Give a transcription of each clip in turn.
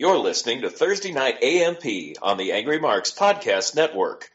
You're listening to Thursday Night AMP on the Angry Marks Podcast Network.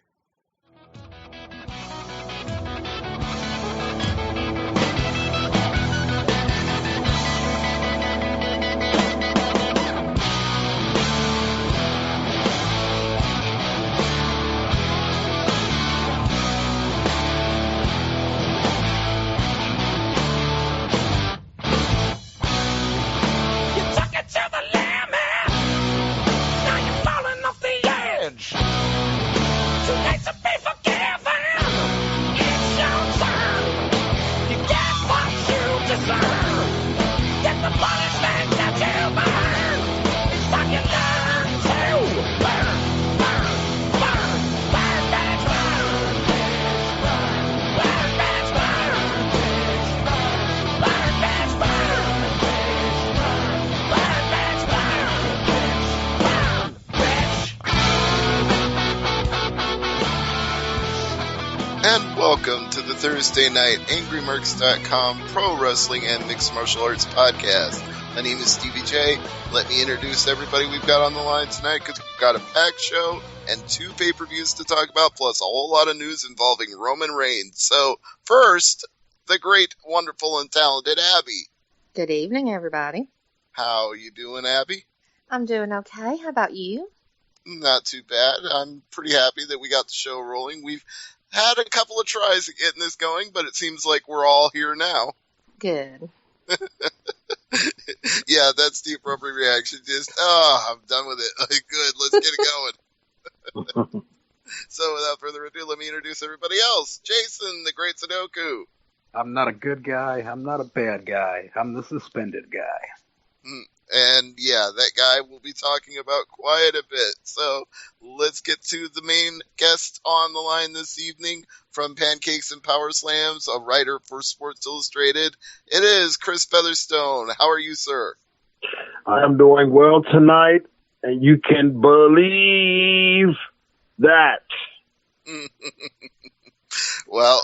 Welcome to the Thursday Night AngryMarks.com Pro Wrestling and Mixed Martial Arts Podcast. My name is Stevie J. Let me introduce everybody we've got on the line tonight because we've got a packed show and 2 pay-per-views to talk about, plus a whole lot of news involving Roman Reigns. So, first, the great, wonderful, and talented Abby. Good evening, everybody. How are you doing, Abby? I'm doing okay. How about you? Not too bad. I'm pretty happy that we got the show rolling. We've had a couple of tries at getting this going, but it seems like we're all here now. Good. Yeah, that's the appropriate reaction. Just, I'm done with it. Good, let's get it going. So without further ado, let me introduce everybody else. Jason, the great Sudoku. I'm not a good guy. I'm not a bad guy. I'm the suspended guy. And yeah, that guy we'll be talking about quite a bit. So let's get to the main guest on the line this evening from Pancakes and Power Slams, a writer for Sports Illustrated. It is Chris Featherstone. How are you, sir? I'm doing well tonight, and you can believe that. Well,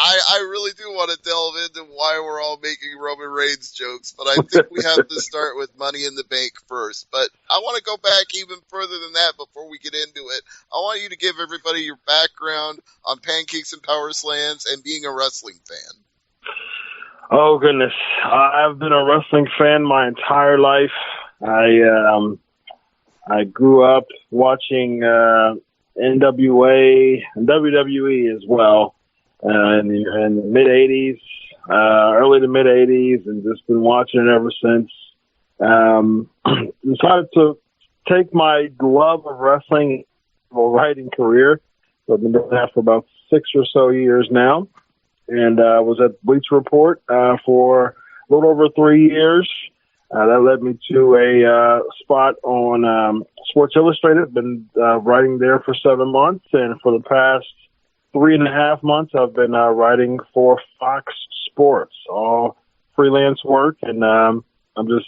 I really do want to delve into why we're all making Roman Reigns jokes, but I think we have to start with Money in the Bank first. But I want to go back even further than that before we get into it. I want you to give everybody your background on Pancakes and Power Slams and being a wrestling fan. Oh, goodness. I've been a wrestling fan my entire life. I grew up watching NWA and WWE as well. In the mid-'80s, early to mid-'80s, and just been watching it ever since. Decided to take my love of wrestling a writing career. So I've been doing that for about 6 or so years now. And was at Bleacher Report for a little over 3 years. That led me to a spot on Sports Illustrated. Been writing there for 7 months, and for the past 3.5 months, I've been writing for Fox Sports, all freelance work, and I'm just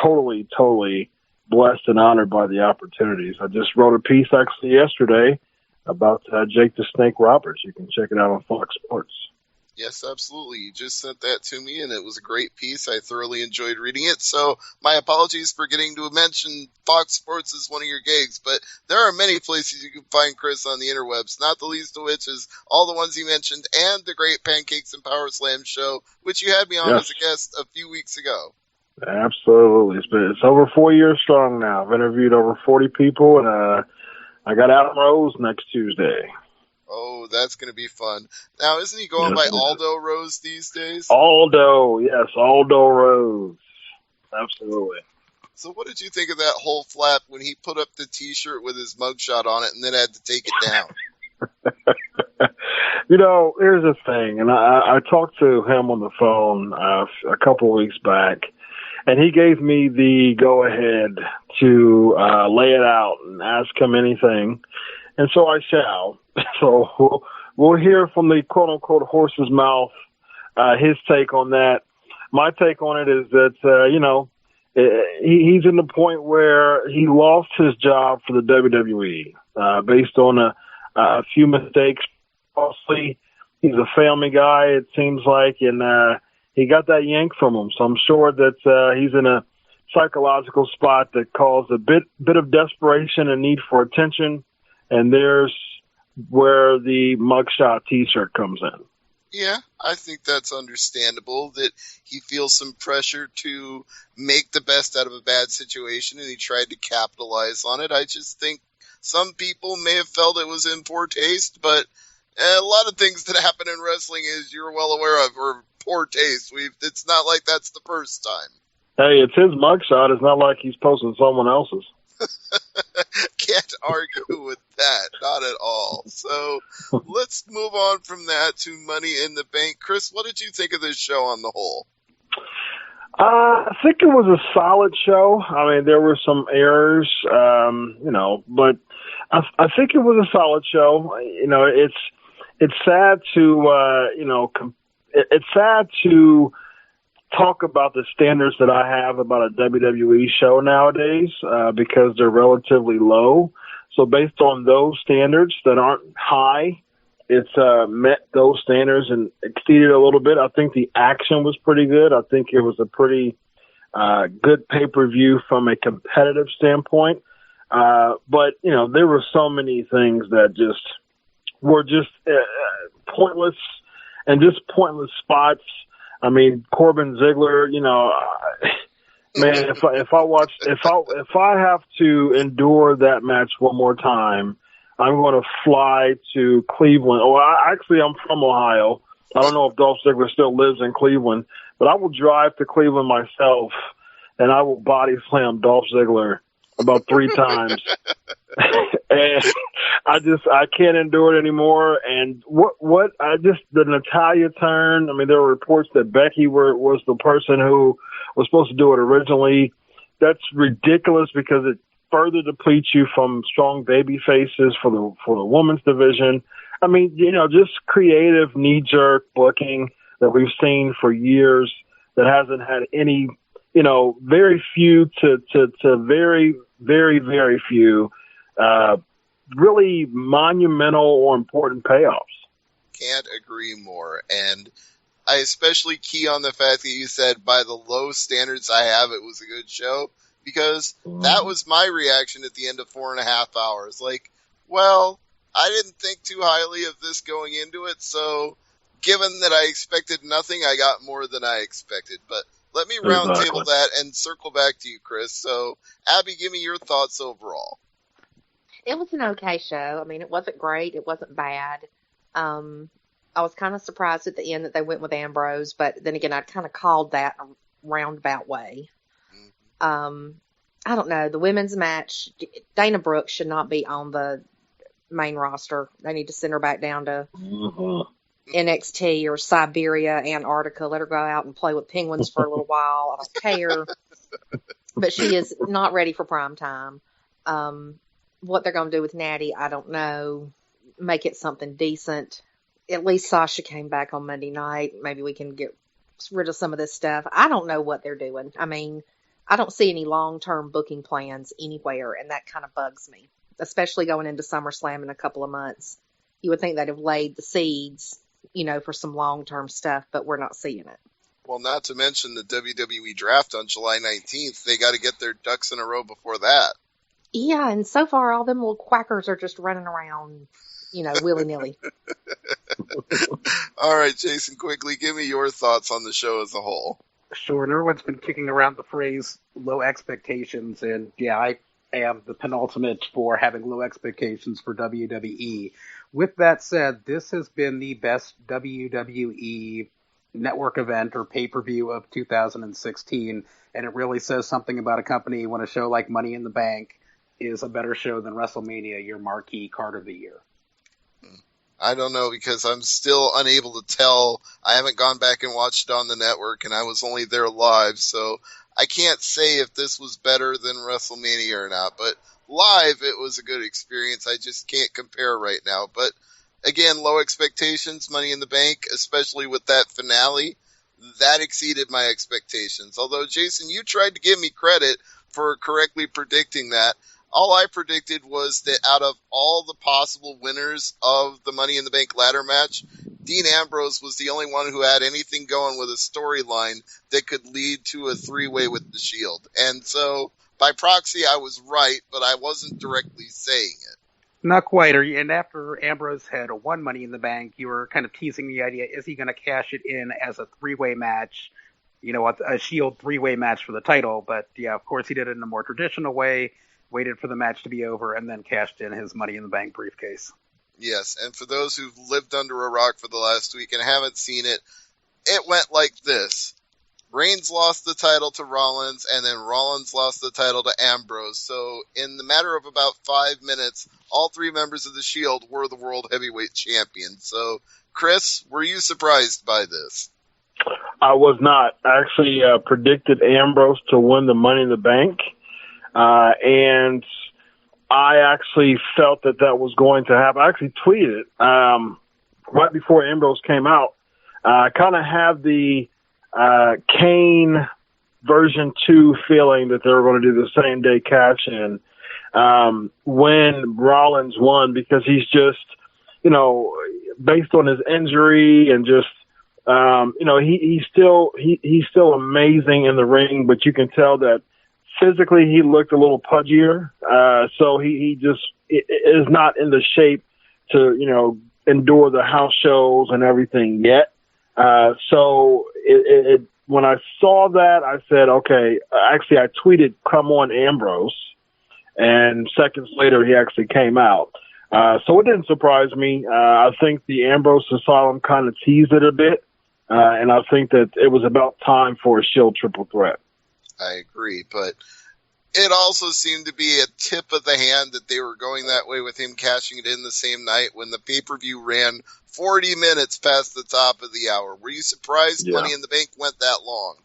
totally blessed and honored by the opportunities. I just wrote a piece actually yesterday about Jake the Snake Roberts. You can check it out on Fox Sports. Yes, absolutely. You just sent that to me, and it was a great piece. I thoroughly enjoyed reading it. So my apologies for getting to mention Fox Sports as one of your gigs, but there are many places you can find Chris on the interwebs, not the least of which is all the ones you mentioned and the great Pancakes and Power Slam show, which you had me on as a guest a few weeks ago. Absolutely. It's over 4 years strong now. I've interviewed over 40 people, and I got Adam Rose next Tuesday. Oh, that's going to be fun. Now, isn't he going by Aldo Rose these days? Aldo, yes, Aldo Rose. Absolutely. So what did you think of that whole flap when he put up the T-shirt with his mugshot on it and then had to take it down? Here's the thing, and I talked to him on the phone a couple of weeks back, and he gave me the go-ahead to lay it out and ask him anything, and so I shall. So we'll hear from the quote-unquote horse's mouth his take on that. My take on it is that, he's in the point where he lost his job for the WWE based on a few mistakes. Mostly, he's a family guy, it seems like, and he got that yank from him. So I'm sure that he's in a psychological spot that caused a bit of desperation and need for attention, and there's where the mugshot T-shirt comes in. Yeah, I think that's understandable, that he feels some pressure to make the best out of a bad situation, and he tried to capitalize on it. I just think some people may have felt it was in poor taste, but a lot of things that happen in wrestling, as you're well aware of, are poor taste. It's not like that's the first time. Hey, it's his mugshot. It's not like he's posting someone else's. Can't argue with that. Not at all. So let's move on from that to Money in the Bank. Chris, what did you think of this show on the whole? I think it was a solid show. I mean, there were some errors, but I think it was a solid show. It's sad to, it's sad to talk about the standards that I have about a WWE show nowadays, because they're relatively low. So based on those standards that aren't high, it's met those standards and exceeded a little bit. I think the action was pretty good. I think it was a pretty good pay-per-view from a competitive standpoint. But, there were so many things that were pointless, and just pointless spots. I mean, Corbin Ziggler, man, if I have to endure that match one more time, I'm going to fly to Cleveland. I'm from Ohio. I don't know if Dolph Ziggler still lives in Cleveland, but I will drive to Cleveland myself, and I will body slam Dolph Ziggler about 3 times. And I can't endure it anymore. And the Natalya turn, I mean, there were reports that Becky was the person who was supposed to do it originally. That's ridiculous, because it further depletes you from strong baby faces for the women's division. I mean, just creative knee-jerk booking that we've seen for years that hasn't had any, very few to very, very, very few really monumental or important payoffs. Can't agree more. And I especially key on the fact that you said, by the low standards I have, it was a good show, because that was my reaction at the end of 4.5 hours. Like, well, I didn't think too highly of this going into it, so given that I expected nothing, I got more than I expected. But let me roundtable that and circle back to you, Chris. So, Abby, give me your thoughts overall. It was an okay show. I mean, it wasn't great. It wasn't bad. I was kind of surprised at the end that they went with Ambrose, but then again, I kind of called that in a roundabout way. I don't know. The women's match, Dana Brooke should not be on the main roster. They need to send her back down to NXT or Siberia, Antarctica. Let her go out and play with penguins for a little while. I don't care. But she is not ready for prime time. What they're going to do with Natty, I don't know. Make it something decent. At least Sasha came back on Monday night. Maybe we can get rid of some of this stuff. I don't know what they're doing. I mean, I don't see any long-term booking plans anywhere, and that kind of bugs me, especially going into SummerSlam in a couple of months. You would think they'd have laid the seeds, for some long-term stuff, but we're not seeing it. Well, not to mention the WWE draft on July 19th. They got to get their ducks in a row before that. Yeah, and so far all them little quackers are just running around, willy-nilly. All right, Jason, quickly, give me your thoughts on the show as a whole. Sure, and everyone's been kicking around the phrase low expectations, and yeah, I am the penultimate for having low expectations for WWE. With that said, this has been the best WWE network event or pay-per-view of 2016, and it really says something about a company when a show like Money in the Bank is a better show than WrestleMania, your marquee card of the year. I don't know, because I'm still unable to tell. I haven't gone back and watched it on the network, and I was only there live, so I can't say if this was better than WrestleMania or not. But live, it was a good experience. I just can't compare right now. But again, low expectations, Money in the Bank, especially with that finale, that exceeded my expectations. Although, Jason, you tried to give me credit for correctly predicting that. All I predicted was that out of all the possible winners of the Money in the Bank ladder match, Dean Ambrose was the only one who had anything going with a storyline that could lead to a three-way with the Shield. And so, by proxy, I was right, but I wasn't directly saying it. Not quite. And after Ambrose had won Money in the Bank, you were kind of teasing the idea, is he going to cash it in as a three-way match, a Shield three-way match for the title? But yeah, of course he did it in a more traditional way, waited for the match to be over, and then cashed in his Money in the Bank briefcase. Yes, and for those who've lived under a rock for the last week and haven't seen it, it went like this. Reigns lost the title to Rollins, and then Rollins lost the title to Ambrose. So in the matter of about 5 minutes, all three members of the Shield were the World Heavyweight Champions. So, Chris, were you surprised by this? I was not. I actually predicted Ambrose to win the Money in the Bank, and I actually felt that was going to happen. I actually tweeted right before Ambrose came out. I kind of have the Kane version 2 feeling that they were going to do the same day cash in when Rollins won, because he's just, based on his injury and just, he's still amazing in the ring, but you can tell that physically he looked a little pudgier. So he just is not in the shape to, endure the house shows and everything yet. So when I saw that, I said, okay, actually I tweeted, come on Ambrose. And seconds later, he actually came out. So it didn't surprise me. I think the Ambrose Asylum kind of teased it a bit. And I think that it was about time for a Shield triple threat. I agree, but it also seemed to be a tip of the hand that they were going that way with him cashing it in the same night when the pay-per-view ran 40 minutes past the top of the hour. Were you surprised Money in the Bank went that long?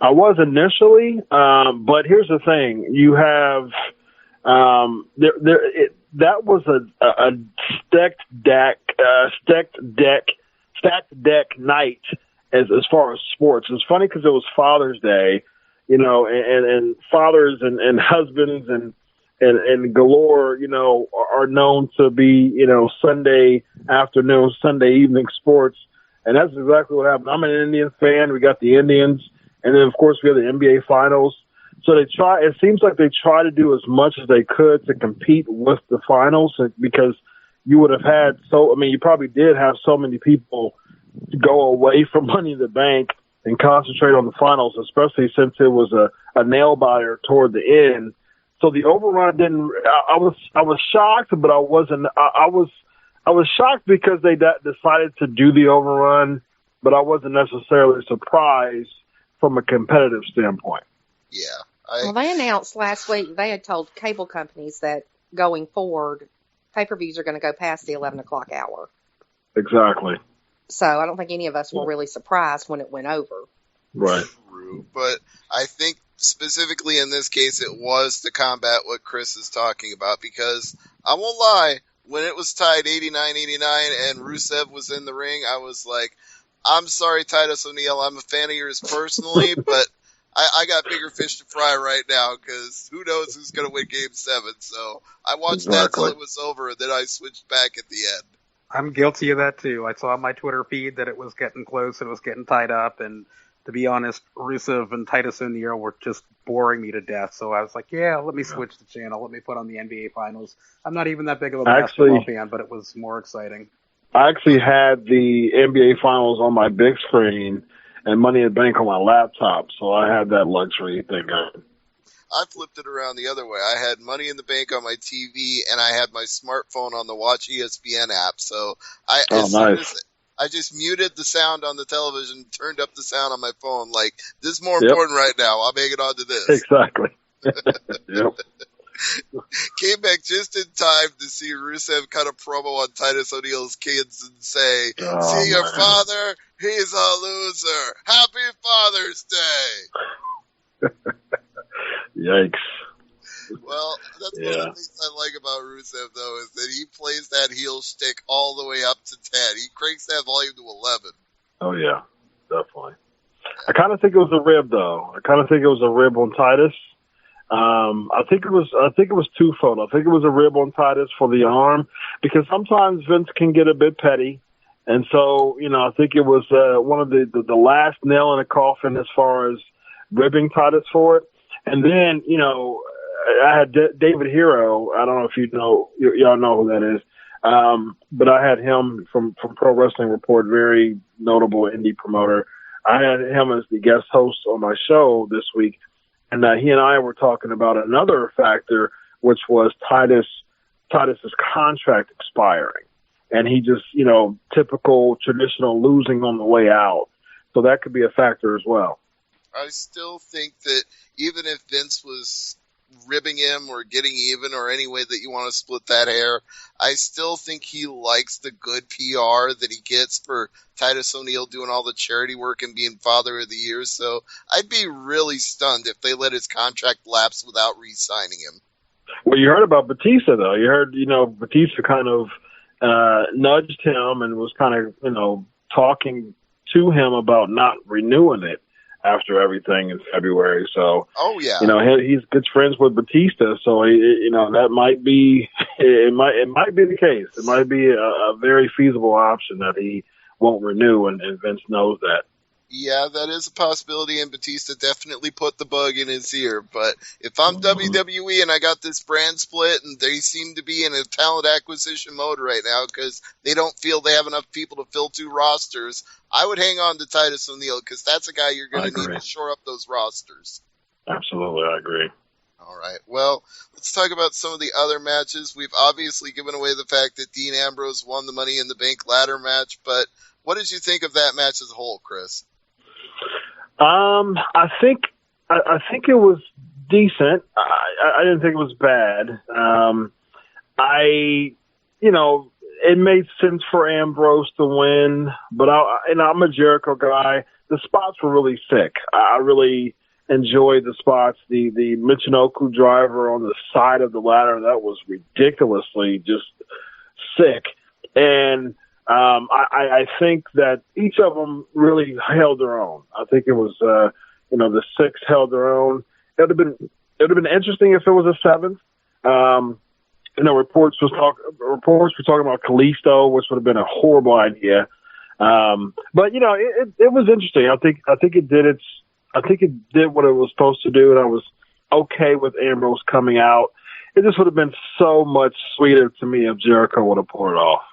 I was initially, but here's the thing. You have that was a stacked deck night as far as sports. It's funny because it was Father's Day, and fathers and husbands and galore, are known to be, Sunday afternoon, Sunday evening sports. And that's exactly what happened. I'm an Indian fan. We got the Indians. And then, of course, we have the NBA Finals. So it seems like they try to do as much as they could to compete with the finals, because you would have had you probably did have so many people go away from Money in the Bank and concentrate on the finals, especially since it was a nail biter toward the end. So the overrun didn't. I was shocked, but I wasn't. I was shocked because they decided to do the overrun, but I wasn't necessarily surprised from a competitive standpoint. Yeah. Well, they announced last week they had told cable companies that going forward, pay-per-views are going to go past the 11 o'clock hour. Exactly. So I don't think any of us were really surprised when it went over. Right. True, but I think specifically in this case it was to combat what Chris is talking about, because I won't lie, when it was tied 89-89 and Rusev was in the ring, I was like, I'm sorry, Titus O'Neil, I'm a fan of yours personally, but I got bigger fish to fry right now, because who knows who's going to win Game 7. So I watched that till it was over, and then I switched back at the end. I'm guilty of that, too. I saw on my Twitter feed that it was getting close, and it was getting tied up, and to be honest, Rusev and Titus O'Neil were just boring me to death. So I was like, yeah, let me switch the channel. Let me put on the NBA Finals. I'm not even that big of a basketball fan, but it was more exciting. I actually had the NBA Finals on my big screen and Money in the Bank on my laptop, so I had that luxury thing going. I flipped it around the other way. I had Money in the Bank on my TV, and I had my smartphone on the Watch ESPN app. So I just muted the sound on the television, turned up the sound on my phone. Like, this is more important right now. I'll make it on to this. Exactly. Yep. Came back just in time to see Rusev cut a promo on Titus O'Neil's kids and say, see your father? He's a loser. Happy Father's Day. Yikes. Well, that's one of the things I like about Rusev, though, is that he plays that heel shtick all the way up to 10. He cranks that volume to 11. Oh, yeah, definitely. I kind of think it was a rib, though. I kind of think it was a rib on Titus. I think it was twofold. I think it was a rib on Titus for the arm, because sometimes Vince can get a bit petty. And so, I think it was one of the last nail in the coffin as far as ribbing Titus for it. And then, I had David Hero. I don't know if y'all know who that is. But I had him from Pro Wrestling Report, very notable indie promoter. I had him as the guest host on my show this week. And he and I were talking about another factor, which was Titus's contract expiring. And he just, typical traditional losing on the way out. So that could be a factor as well. I still think that even if Vince was ribbing him or getting even or any way that you want to split that hair, I still think he likes the good PR that he gets for Titus O'Neil doing all the charity work and being Father of the Year. So I'd be really stunned if they let his contract lapse without re-signing him. Well, you heard about Batista, though. You heard, Batista kind of nudged him and was kind of, talking to him about not renewing it after everything in February. So, he's good friends with Batista. So, that might be, it might be the case. It might be a very feasible option that he won't renew, and Vince knows that. Yeah, that is a possibility, and Batista definitely put the bug in his ear. But if I'm WWE and I got this brand split, and they seem to be in a talent acquisition mode right now because they don't feel they have enough people to fill 2 rosters, I would hang on to Titus O'Neil because that's a guy you're going to need to shore up those rosters. Absolutely, I agree. All right, well, let's talk about some of the other matches. We've obviously given away the fact that Dean Ambrose won the Money in the Bank ladder match, but what did you think of that match as a whole, Chris? I think it was decent. I didn't think it was bad. It made sense for Ambrose to win, but I'm a Jericho guy. The spots were really sick. I really enjoyed the spots. The Michinoku driver on the side of the ladder, that was ridiculously just sick. And I think that each of them really held their own. I think it was, the 6 held their own. It would have been interesting if it was a 7th. Reports were talking about Kalisto, which would have been a horrible idea. But it was interesting. I think it did what it was supposed to do, and I was okay with Ambrose coming out. It just would have been so much sweeter to me if Jericho would have pulled it off.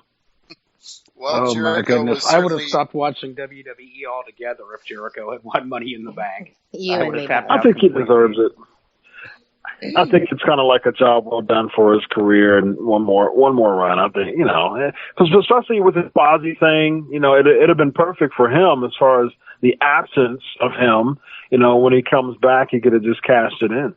Well, my goodness. I would have stopped watching WWE altogether if Jericho had won Money in the Bank. I think he deserves it. I think it's kind of like a job well done for his career and one more run. I think, because especially with this Bozzy thing, it'd have been perfect for him as far as the absence of him. When he comes back, he could have just cashed it in.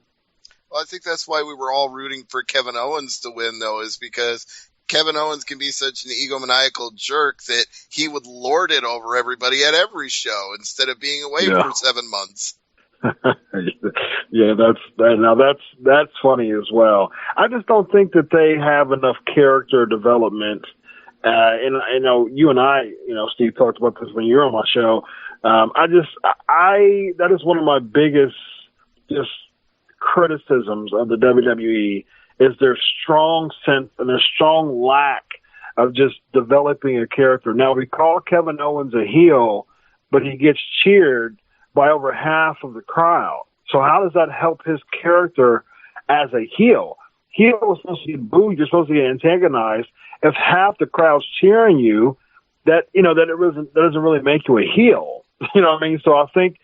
Well, I think that's why we were all rooting for Kevin Owens to win, though, is because Kevin Owens can be such an egomaniacal jerk that he would lord it over everybody at every show instead of being away for 7 months. Yeah, that's funny as well. I just don't think that they have enough character development. And I know you and I, Steve talked about this when you were on my show. That is one of my biggest just criticisms of the WWE is their strong sense and their strong lack of just developing a character. Now, we call Kevin Owens a heel, but he gets cheered by over half of the crowd. So how does that help his character as a heel? Heel is supposed to get booed. You're supposed to get antagonized. If half the crowd's cheering you, that doesn't really make you a heel. You know what I mean? So I think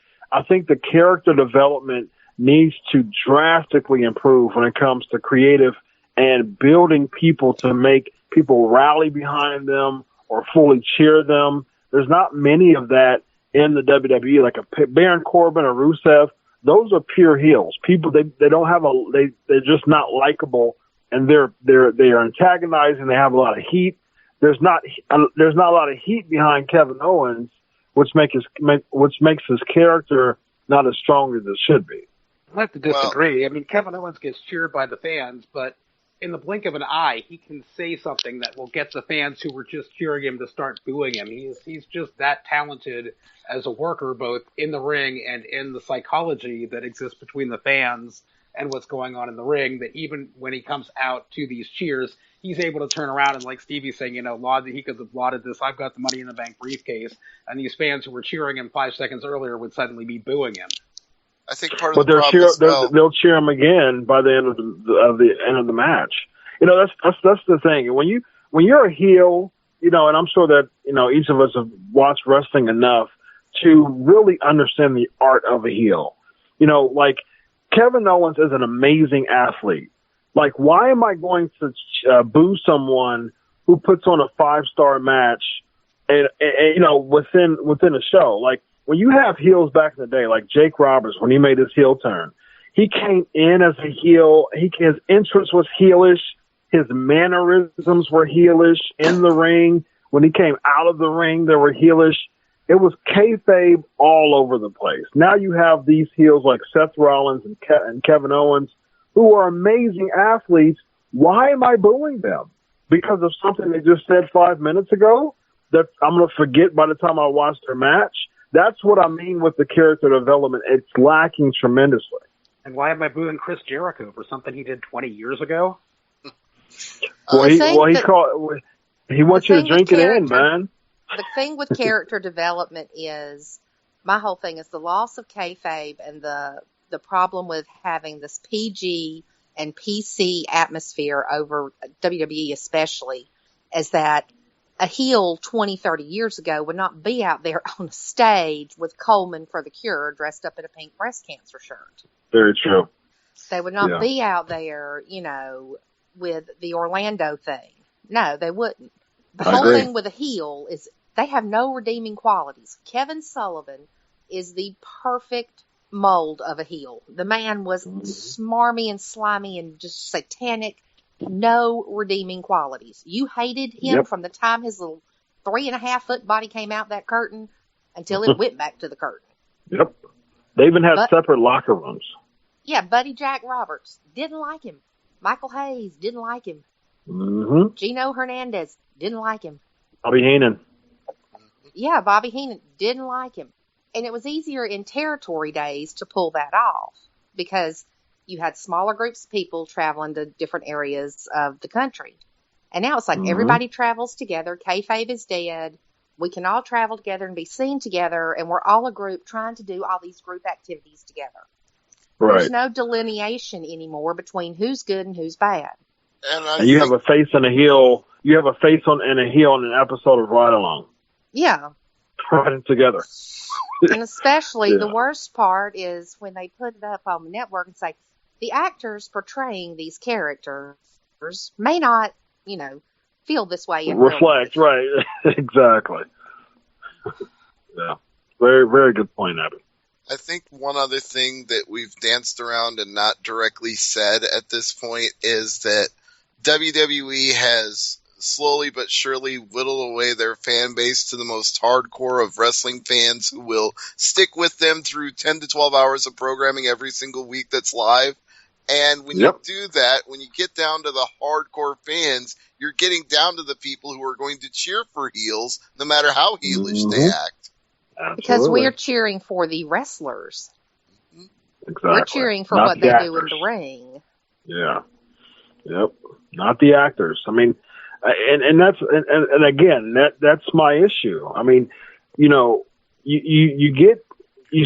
the character development needs to drastically improve when it comes to creative and building people to make people rally behind them or fully cheer them. There's not many of that in the WWE, like a Baron Corbin or Rusev. Those are pure heels. People, they don't have they're just not likable, and they are antagonizing. They have a lot of heat. There's not a lot of heat behind Kevin Owens, which makes his character not as strong as it should be. I have to disagree. I mean, Kevin Owens gets cheered by the fans, but in the blink of an eye, he can say something that will get the fans who were just cheering him to start booing him. He's just that talented as a worker, both in the ring and in the psychology that exists between the fans and what's going on in the ring, that even when he comes out to these cheers, he's able to turn around and, like Stevie's saying, he could have lauded this, I've got the Money in the Bank briefcase, and these fans who were cheering him 5 seconds earlier would suddenly be booing him. I think part of the problem as well. They'll cheer him again by the end of the end of the match. That's the thing. When you're a heel, and I'm sure that each of us have watched wrestling enough to really understand the art of a heel. Like Kevin Owens is an amazing athlete. Like, why am I going to boo someone who puts on a 5-star match and within a show? Like, when you have heels back in the day, like Jake Roberts, when he made his heel turn, he came in as a heel. His entrance was heelish. His mannerisms were heelish in the ring. When he came out of the ring, they were heelish. It was kayfabe all over the place. Now you have these heels like Seth Rollins and Kevin Owens, who are amazing athletes. Why am I booing them? Because of something they just said 5 minutes ago that I'm going to forget by the time I watch their match? That's what I mean with the character development. It's lacking tremendously. And why am I booing Chris Jericho for something he did 20 years ago? He wants you to drink it in, man. The thing with character development is, my whole thing is the loss of kayfabe and the problem with having this PG and PC atmosphere over WWE especially, is that a heel 20, 30 years ago would not be out there on a stage with Coleman for the Cure dressed up in a pink breast cancer shirt. Very true. They would not be out there, with the Orlando thing. No, they wouldn't. The whole thing with a heel is they have no redeeming qualities. Kevin Sullivan is the perfect mold of a heel. The man was smarmy and slimy and just satanic. No redeeming qualities. You hated him from the time his little 3.5-foot body came out that curtain until it went back to the curtain. Yep. They even had separate locker rooms. Yeah, Buddy Jack Roberts didn't like him. Michael Hayes didn't like him. Mm-hmm. Gino Hernandez didn't like him. Bobby Heenan. Yeah, Bobby Heenan didn't like him. And it was easier in territory days to pull that off because you had smaller groups of people traveling to different areas of the country. And now it's like everybody travels together. Kayfabe is dead. We can all travel together and be seen together, and we're all a group trying to do all these group activities together. Right. There's no delineation anymore between who's good and who's bad. And you have a face and a heel. You have a face and a heel in an episode of Ride Along. Yeah. Riding together. And especially the worst part is when they put it up on the network and say, the actors portraying these characters may not, feel this way in reflect, real life. Right. Exactly. Yeah. Very, very good point, Abby. I think one other thing that we've danced around and not directly said at this point is that WWE has slowly but surely whittled away their fan base to the most hardcore of wrestling fans who will stick with them through 10 to 12 hours of programming every single week that's live. And when you do that, when you get down to the hardcore fans, you're getting down to the people who are going to cheer for heels no matter how heelish they act. Absolutely. Because we're cheering for the wrestlers. Exactly. We're cheering for Not what the they actors. do in the ring. Yeah. Not the actors. I mean, and that's and again that's my issue. I mean, you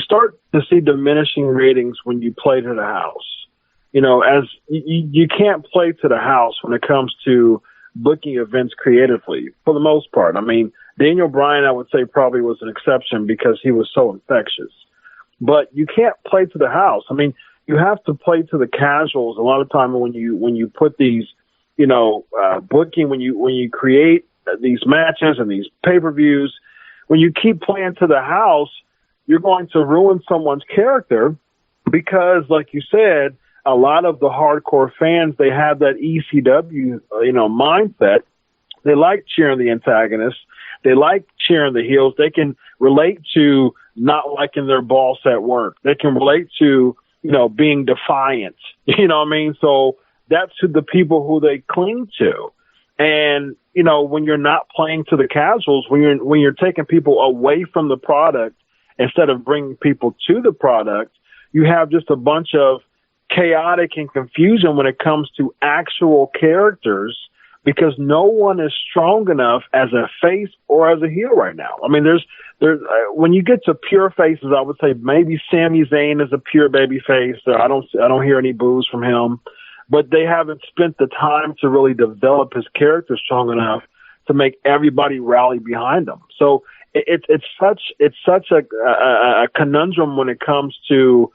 start to see diminishing ratings when you play to the house. As you can't play to the house when it comes to booking events creatively for the most part. I mean, Daniel Bryan, I would say, probably was an exception because he was so infectious. But you can't play to the house. I mean, you have to play to the casuals. A lot of time when you put these, booking, when you create these matches and these pay-per-views, when you keep playing to the house, you're going to ruin someone's character because, like you said, a lot of the hardcore fans, they have that ECW, mindset. They like cheering the antagonists. They like cheering the heels. They can relate to not liking their boss at work. They can relate to, being defiant. You know what I mean? So that's who the people who they cling to. And, when you're not playing to the casuals, when you're taking people away from the product instead of bringing people to the product, you have just a bunch of chaotic and confusion when it comes to actual characters, because no one is strong enough as a face or as a heel right now. I mean, there's when you get to pure faces, I would say maybe Sami Zayn is a pure baby face. I don't hear any boos from him, but they haven't spent the time to really develop his character strong enough to make everybody rally behind him. So it's such a conundrum when it comes to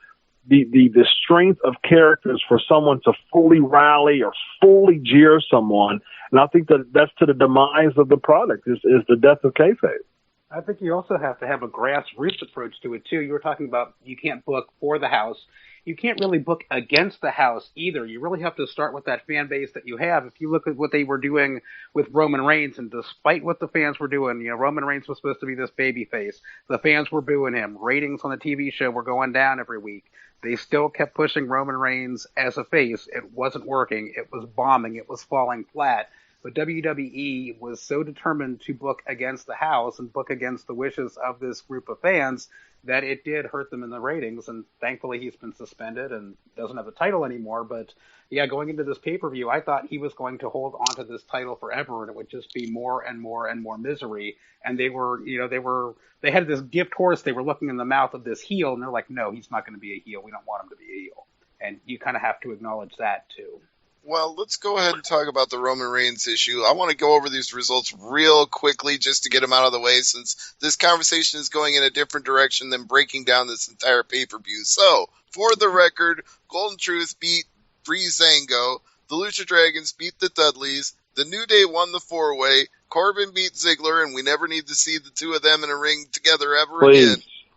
the strength of characters for someone to fully rally or fully jeer someone. And I think that's to the demise of the product is the death of kayfabe. I think you also have to have a grassroots approach to it too. You were talking about you can't book for the house. You can't really book against the house either. You really have to start with that fan base that you have. If you look at what they were doing with Roman Reigns, and despite what the fans were doing, Roman Reigns was supposed to be this baby face. The fans were booing him. Ratings on the TV show were going down every week. They still kept pushing Roman Reigns as a face. It wasn't working. It was bombing. It was falling flat. But WWE was so determined to book against the house and book against the wishes of this group of fans that it did hurt them in the ratings. And thankfully he's been suspended and doesn't have a title anymore. But yeah, going into this pay-per-view, I thought he was going to hold on to this title forever, and it would just be more and more and more misery. And they had this gift horse. They were looking in the mouth of this heel, and they're like, no, he's not going to be a heel. We don't want him to be a heel. And you kind of have to acknowledge that too. Well, let's go ahead and talk about the Roman Reigns issue. I want to go over these results real quickly just to get them out of the way, since this conversation is going in a different direction than breaking down this entire pay-per-view. So, for the record, Golden Truth beat Breezango, the Lucha Dragons beat the Dudleys, the New Day won the 4-way, Corbin beat Ziggler, and we never need to see the two of them in a ring together ever again.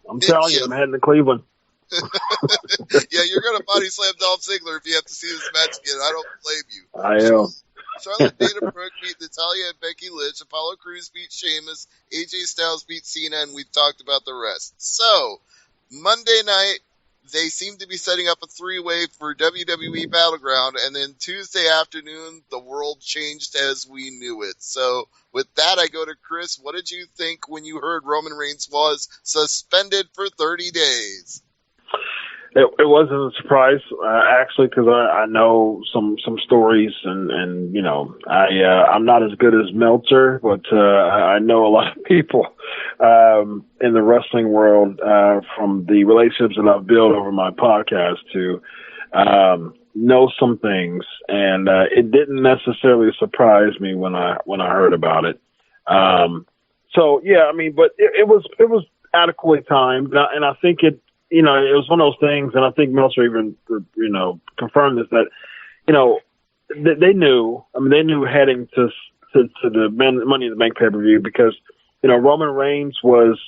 I'm telling you, I'm heading to Cleveland. Yeah, you're going to body slam Dolph Ziggler if you have to see this match again. I don't blame you. I am. Charlotte Dana Brooke beat Natalya and Becky Lynch. Apollo Crews beat Sheamus. AJ Styles beat Cena, and we've talked about the rest. So, Monday night, they seem to be setting up a 3-way for WWE Battleground, and then Tuesday afternoon, the world changed as we knew it. So, with that, I go to Chris. What did you think when you heard Roman Reigns was suspended for 30 days? It wasn't a surprise, actually, because I know some stories, and I'm not as good as Meltzer, but I know a lot of people in the wrestling world from the relationships that I've built over my podcast to know some things, and it didn't necessarily surprise me when I heard about it. So yeah, I mean, but it was adequately timed, and I think it. It was one of those things, and I think Meltzer even, confirmed this, that, they knew. I mean, they knew heading to the Money in the Bank pay-per-view because, Roman Reigns was,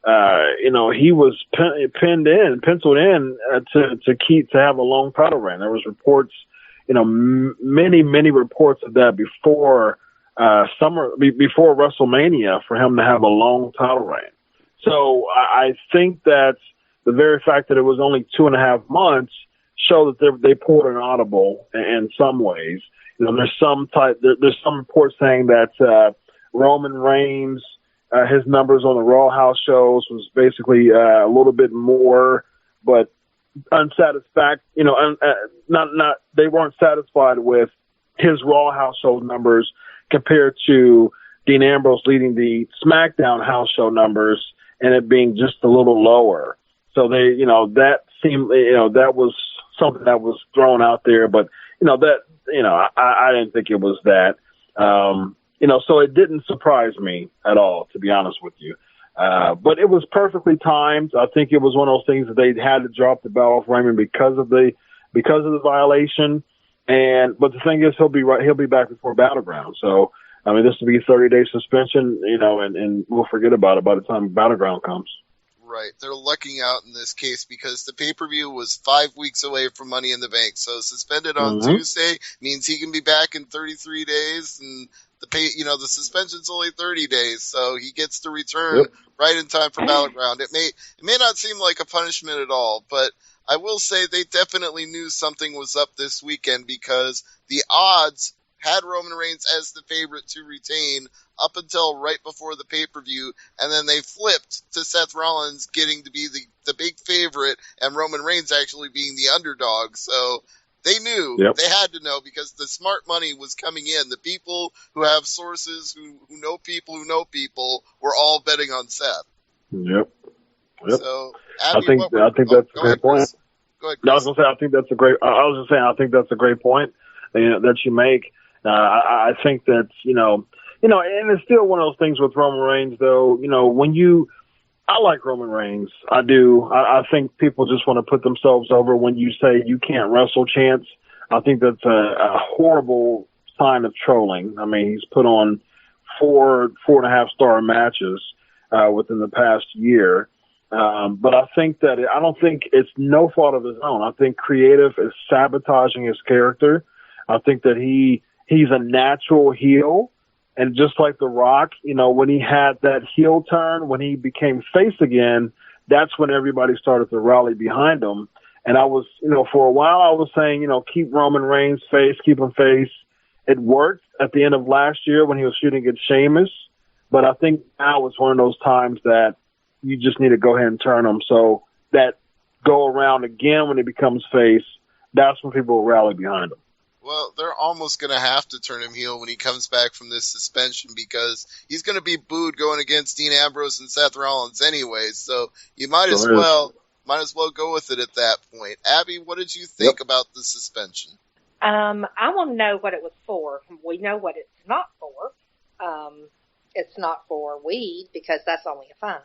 he was penciled in to have a long title reign. There was reports, many reports of that before before WrestleMania for him to have a long title reign. So I think that the very fact that it was only 2.5 months show that they pulled an audible in some ways. There's some reports saying that Roman Reigns, his numbers on the Raw house shows was basically a little bit more, but unsatisfactory. They weren't satisfied with his Raw house show numbers compared to Dean Ambrose leading the SmackDown house show numbers and it being just a little lower. So they, that seemed, that was something that was thrown out there, but, I didn't think it was that, so it didn't surprise me at all, to be honest with you. But it was perfectly timed. I think it was one of those things that they had to drop the belt off Raymond because of the violation. But the thing is, he'll be back before Battleground. So, I mean, this will be a 30-day suspension, and we'll forget about it by the time Battleground comes. Right. They're lucking out in this case because the pay-per-view was 5 weeks away from Money in the Bank. So suspended on Tuesday means he can be back in 33 days, and the suspension's only 30 days. So he gets to return right in time for Battleground. It may not seem like a punishment at all, but I will say they definitely knew something was up this weekend because the odds had Roman Reigns as the favorite to retain up until right before the pay-per-view, and then they flipped to Seth Rollins getting to be the big favorite and Roman Reigns actually being the underdog. So they knew, they had to know, because the smart money was coming in. The people who have sources, who know people were all betting on Seth. Yep. So, Abby, I think that's a great point. Go ahead, Chris. No, I was gonna say I think that's a great. I was just saying I think that's a great point that you make. I think that and it's still one of those things with Roman Reigns, though. I like Roman Reigns. I do. I think people just want to put themselves over when you say you can't wrestle chance. I think that's a horrible sign of trolling. I mean, he's put on 4.5 star matches within the past year. But I think that I don't think it's no fault of his own. I think creative is sabotaging his character. I think that he's a natural heel. And just like The Rock, when he had that heel turn, when he became face again, that's when everybody started to rally behind him. And I was, for a while I was saying, keep Roman Reigns face, keep him face. It worked at the end of last year when he was shooting at Sheamus. But I think now it's one of those times that you just need to go ahead and turn him. So that go around again when he becomes face, that's when people will rally behind him. Well, they're almost going to have to turn him heel when he comes back from this suspension, because he's going to be booed going against Dean Ambrose and Seth Rollins anyway. So you might as well go with it at that point. Abby, what did you think about the suspension? I want to know what it was for. We know what it's not for. It's not for weed, because that's only a fine.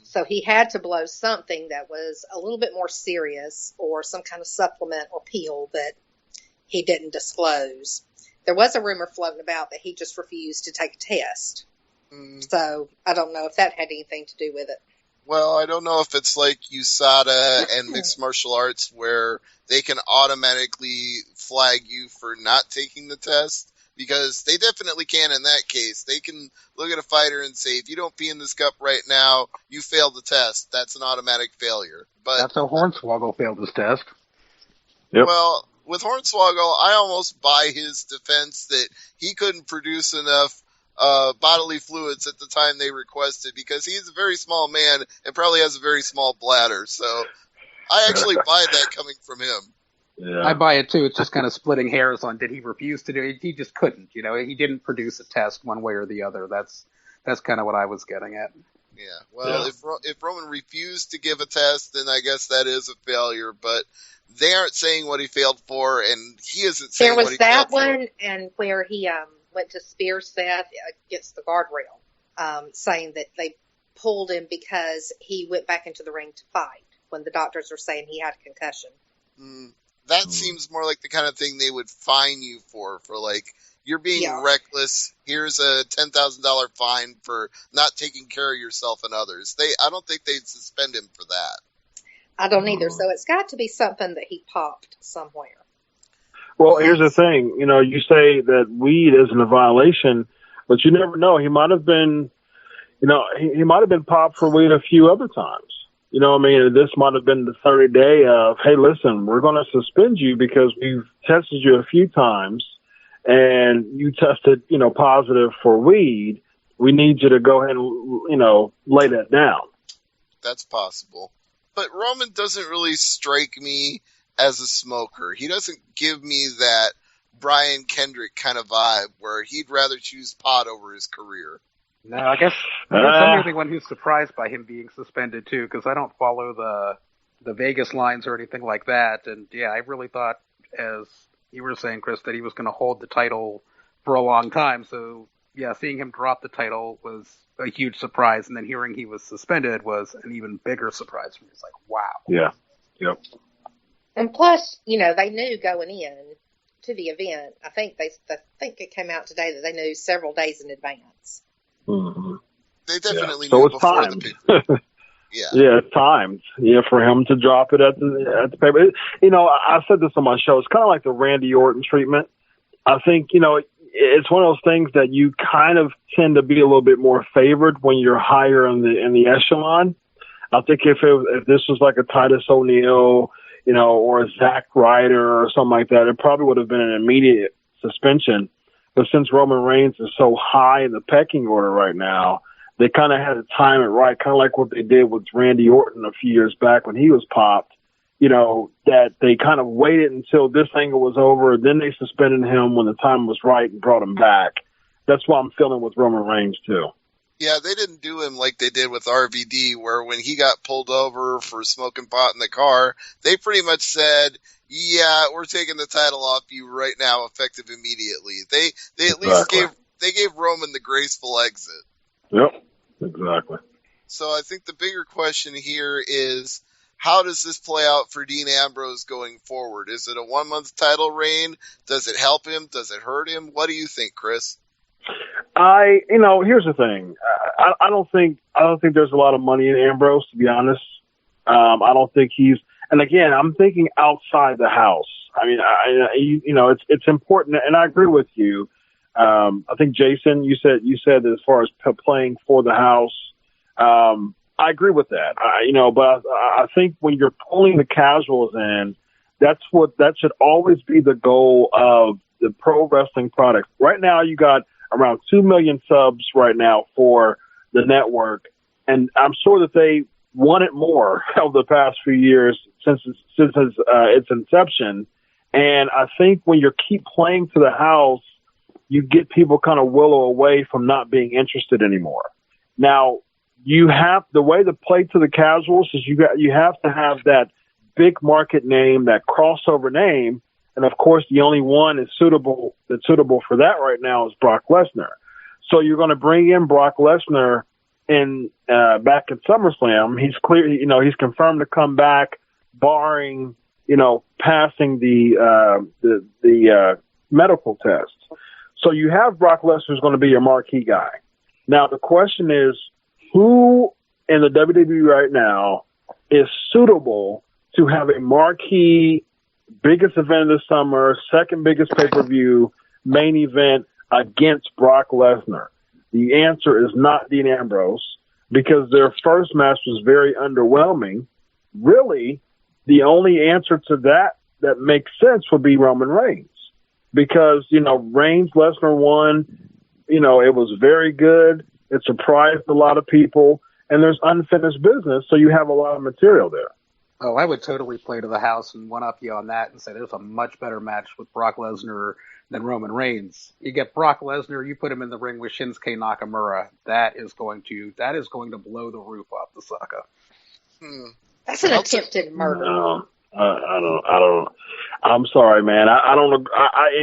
So he had to blow something that was a little bit more serious, or some kind of supplement or pill that he didn't disclose. There was a rumor floating about that he just refused to take a test. So I don't know if that had anything to do with it. Well, I don't know if it's like USADA and mixed martial arts where they can automatically flag you for not taking the test, because they definitely can in that case. They can look at a fighter and say, if you don't pee in this cup right now, you failed the test. That's an automatic failure. But that's how Hornswoggle failed his test. Yep. Well, with Hornswoggle, I almost buy his defense that he couldn't produce enough bodily fluids at the time they requested, because he's a very small man and probably has a very small bladder. So I actually buy that coming from him. Yeah. I buy it too. It's just kind of splitting hairs on did he refuse to do it? He just couldn't. He didn't produce a test one way or the other. That's kind of what I was getting at. Yeah. Well, if Roman refused to give a test, then I guess that is a failure. But they aren't saying what he failed for, and he isn't saying what he failed for. There was that one, and where he went to spear Seth against the guardrail, saying that they pulled him because he went back into the ring to fight when the doctors were saying he had a concussion. That seems more like the kind of thing they would fine you for like, you're being reckless. Here's a $10,000 fine for not taking care of yourself and others. I don't think they'd suspend him for that. I don't either. So it's got to be something that he popped somewhere. Well, here's the thing. You say that weed isn't a violation, but you never know. He might have been, he might have been popped for weed a few other times. This might have been the 30th day of, hey, listen, we're going to suspend you because we've tested you a few times and you tested, positive for weed. We need you to go ahead and, lay that down. That's possible. But Roman doesn't really strike me as a smoker. He doesn't give me that Brian Kendrick kind of vibe where he'd rather choose pot over his career. No, I guess I'm the one who's surprised by him being suspended too, because I don't follow the Vegas lines or anything like that. And yeah, I really thought, as you were saying, Chris, that he was going to hold the title for a long time. So yeah, seeing him drop the title was a huge surprise, and then hearing he was suspended was an even bigger surprise for me. It's like, wow. Yeah. Yep. And plus, they knew going in to the event. I think it came out today that they knew several days in advance. Mm-hmm. They definitely knew before the picture. Yeah, it's timed. Yeah, for him to drop it at the paper. I said this on my show. It's kind of like the Randy Orton treatment. I think it's one of those things that you kind of tend to be a little bit more favored when you're higher in the echelon. I think if this was like a Titus O'Neil, or a Zack Ryder or something like that, it probably would have been an immediate suspension. But since Roman Reigns is so high in the pecking order right now, they kind of had to time it right, kind of like what they did with Randy Orton a few years back when he was popped, that they kind of waited until this angle was over, then they suspended him when the time was right and brought him back. That's what I'm feeling with Roman Reigns, too. Yeah, they didn't do him like they did with RVD, where when he got pulled over for smoking pot in the car, they pretty much said, yeah, we're taking the title off you right now, effective immediately. They at least gave Roman the graceful exit. Yep, exactly. So I think the bigger question here is, how does this play out for Dean Ambrose going forward? Is it a 1-month title reign? Does it help him? Does it hurt him? What do you think, Chris? Here's the thing. I don't think there's a lot of money in Ambrose, to be honest. I don't think and again, I'm thinking outside the house. I mean, it's important, and I agree with you. I think Jason, you said as far as playing for the house, I agree with that. But I think when you're pulling the casuals in, that should always be the goal of the pro wrestling product. Right now, you got around 2 million subs right now for the network, and I'm sure that they wanted more over the past few years since its inception. And I think when you keep playing to the house, you get people kind of willow away from not being interested anymore. Now, the way to play to the casuals is you have to have that big market name, that crossover name. And of course, the only one that's suitable for that right now is Brock Lesnar. So you're going to bring in Brock Lesnar back at SummerSlam. He's clear, he's confirmed to come back, barring, passing the medical test. So you have Brock Lesnar who's going to be your marquee guy. Now the question is, who in the WWE right now is suitable to have a marquee, biggest event of the summer, second biggest pay-per-view, main event against Brock Lesnar? The answer is not Dean Ambrose, because their first match was very underwhelming. Really, the only answer to that makes sense would be Roman Reigns, because, Reigns, Lesnar won, it was very good. It surprised a lot of people, and there's unfinished business, so you have a lot of material there. Oh, I would totally play to the house and one-up you on that and say there's a much better match with Brock Lesnar than Roman Reigns. You get Brock Lesnar, you put him in the ring with Shinsuke Nakamura. That is going to blow the roof off the sucker. That's an attempted murder. No, I don't. I'm sorry, man. I don't.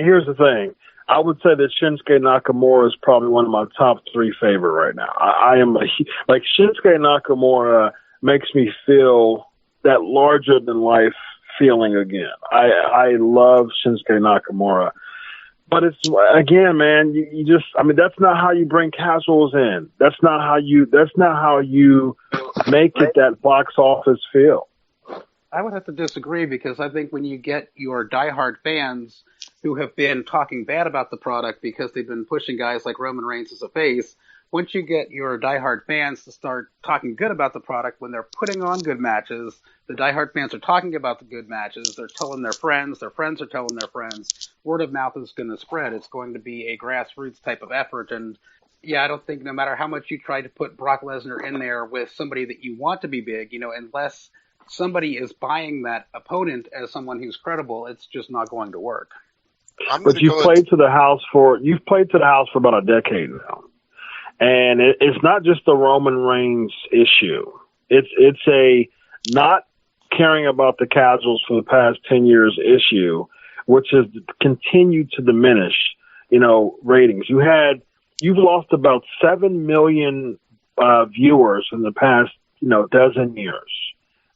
Here's the thing. I would say that Shinsuke Nakamura is probably one of my top 3 favorite right now. I am like Shinsuke Nakamura makes me feel that larger than life feeling again. I love Shinsuke Nakamura, but it's, again, man, you just, that's not how you bring casuals in. That's not how you make it that box office feel. I would have to disagree, because I think when you get your diehard fans who have been talking bad about the product because they've been pushing guys like Roman Reigns as a face, once you get your diehard fans to start talking good about the product when they're putting on good matches, the diehard fans are talking about the good matches, they're telling their friends are telling their friends, word of mouth is going to spread. It's going to be a grassroots type of effort. And yeah, I don't think no matter how much you try to put Brock Lesnar in there with somebody that you want to be big, unless somebody is buying that opponent as someone who's credible, it's just not going to work. But you've played to the house for about a decade now. And it's not just the Roman Reigns issue. It's a not caring about the casuals for the past 10 years issue, which has continued to diminish, ratings. You've lost about 7 million viewers in the past, dozen years.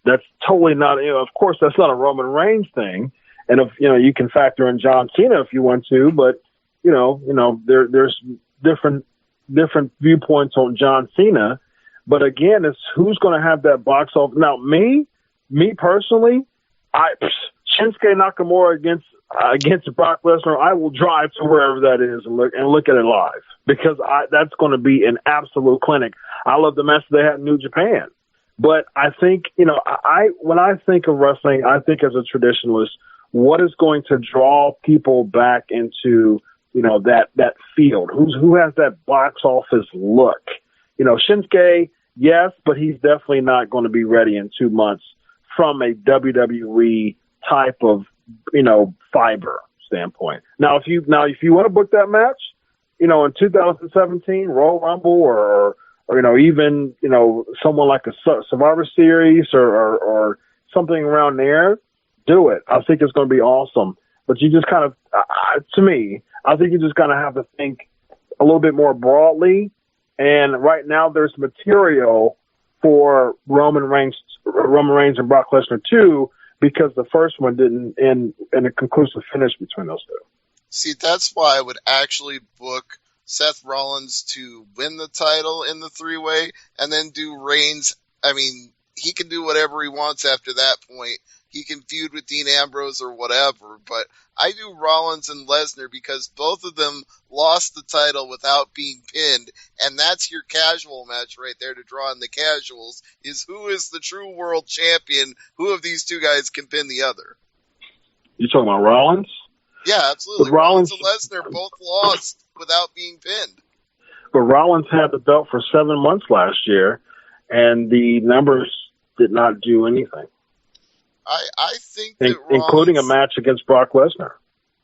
That's totally not, of course, that's not a Roman Reigns thing. And if, you can factor in John Cena if you want to, but, there's different viewpoints on John Cena. But again, it's who's going to have that box office. Now, me personally, Shinsuke Nakamura against Brock Lesnar, I will drive to wherever that is and look at it live, because that's going to be an absolute clinic. I love the match they had in New Japan. But I think, when I think of wrestling, I think as a traditionalist, what is going to draw people back into, that field? Who has that box office look? Shinsuke, yes, but he's definitely not going to be ready in 2 months from a WWE type of, fiber standpoint. Now, if you want to book that match, in 2017, Royal Rumble or even, someone like a Survivor Series or something around there, do it. I think it's going to be awesome. But you just kind of, to me, I think you just kind of have to think a little bit more broadly. And right now there's material for Roman Reigns and Brock Lesnar too, because the first one didn't end in a conclusive finish between those two. See, that's why I would actually book Seth Rollins to win the title in the three-way and then do Reigns. I mean, he can do whatever he wants after that point. He can feud with Dean Ambrose or whatever, but I do Rollins and Lesnar because both of them lost the title without being pinned, and that's your casual match right there to draw in the casuals, is who is the true world champion, who of these two guys can pin the other. You talking about Rollins? Yeah, absolutely. But Rollins and Lesnar both lost without being pinned. But Rollins had the belt for 7 months last year, and the numbers did not do anything. I think that Rollins, including a match against Brock Lesnar.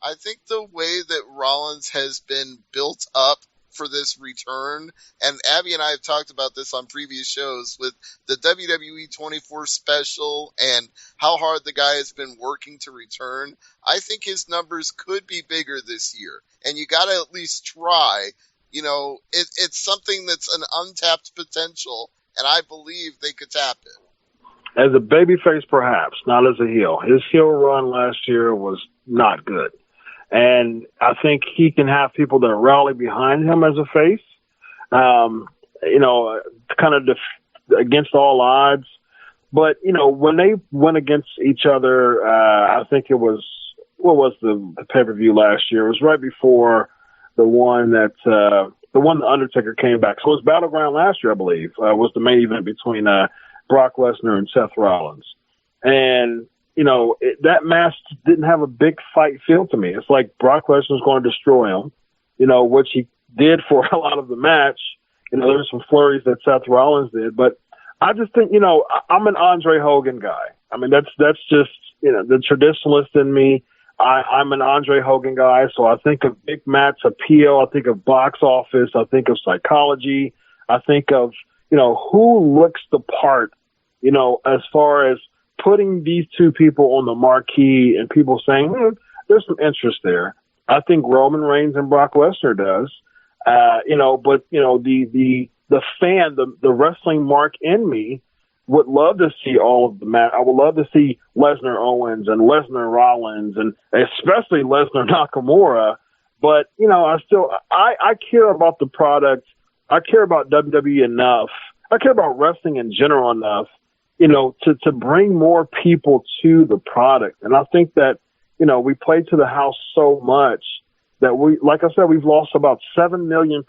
I think the way that Rollins has been built up for this return, and Abby and I have talked about this on previous shows with the WWE 24 special and how hard the guy has been working to return. I think his numbers could be bigger this year, and you got to at least try. It's something that's an untapped potential, and I believe they could tap it. As a babyface, perhaps, not as a heel. His heel run last year was not good. And I think he can have people that rally behind him as a face, kind of against all odds. But, when they went against each other, I think it was, what was the pay-per-view last year? It was right before the one that the Undertaker came back. So it was Battleground last year, I believe, was the main event between Brock Lesnar and Seth Rollins. And, that match didn't have a big fight feel to me. It's like Brock Lesnar's going to destroy him, which he did for a lot of the match. There were some flurries that Seth Rollins did. But I just think, I'm an Andre Hogan guy. I mean, that's just, the traditionalist in me. I'm an Andre Hogan guy. So I think of big match appeal. I think of box office. I think of psychology. I think of, who looks the part, as far as putting these two people on the marquee and people saying, there's some interest there. I think Roman Reigns and Brock Lesnar does, but the fan, the wrestling mark in me would love to see all of the match. I would love to see Lesnar Owens and Lesnar Rollins and especially Lesnar Nakamura. But, I care about the product. I care about WWE enough. I care about wrestling in general enough, to bring more people to the product. And I think that, we play to the house so much that like I said, we've lost about 7 million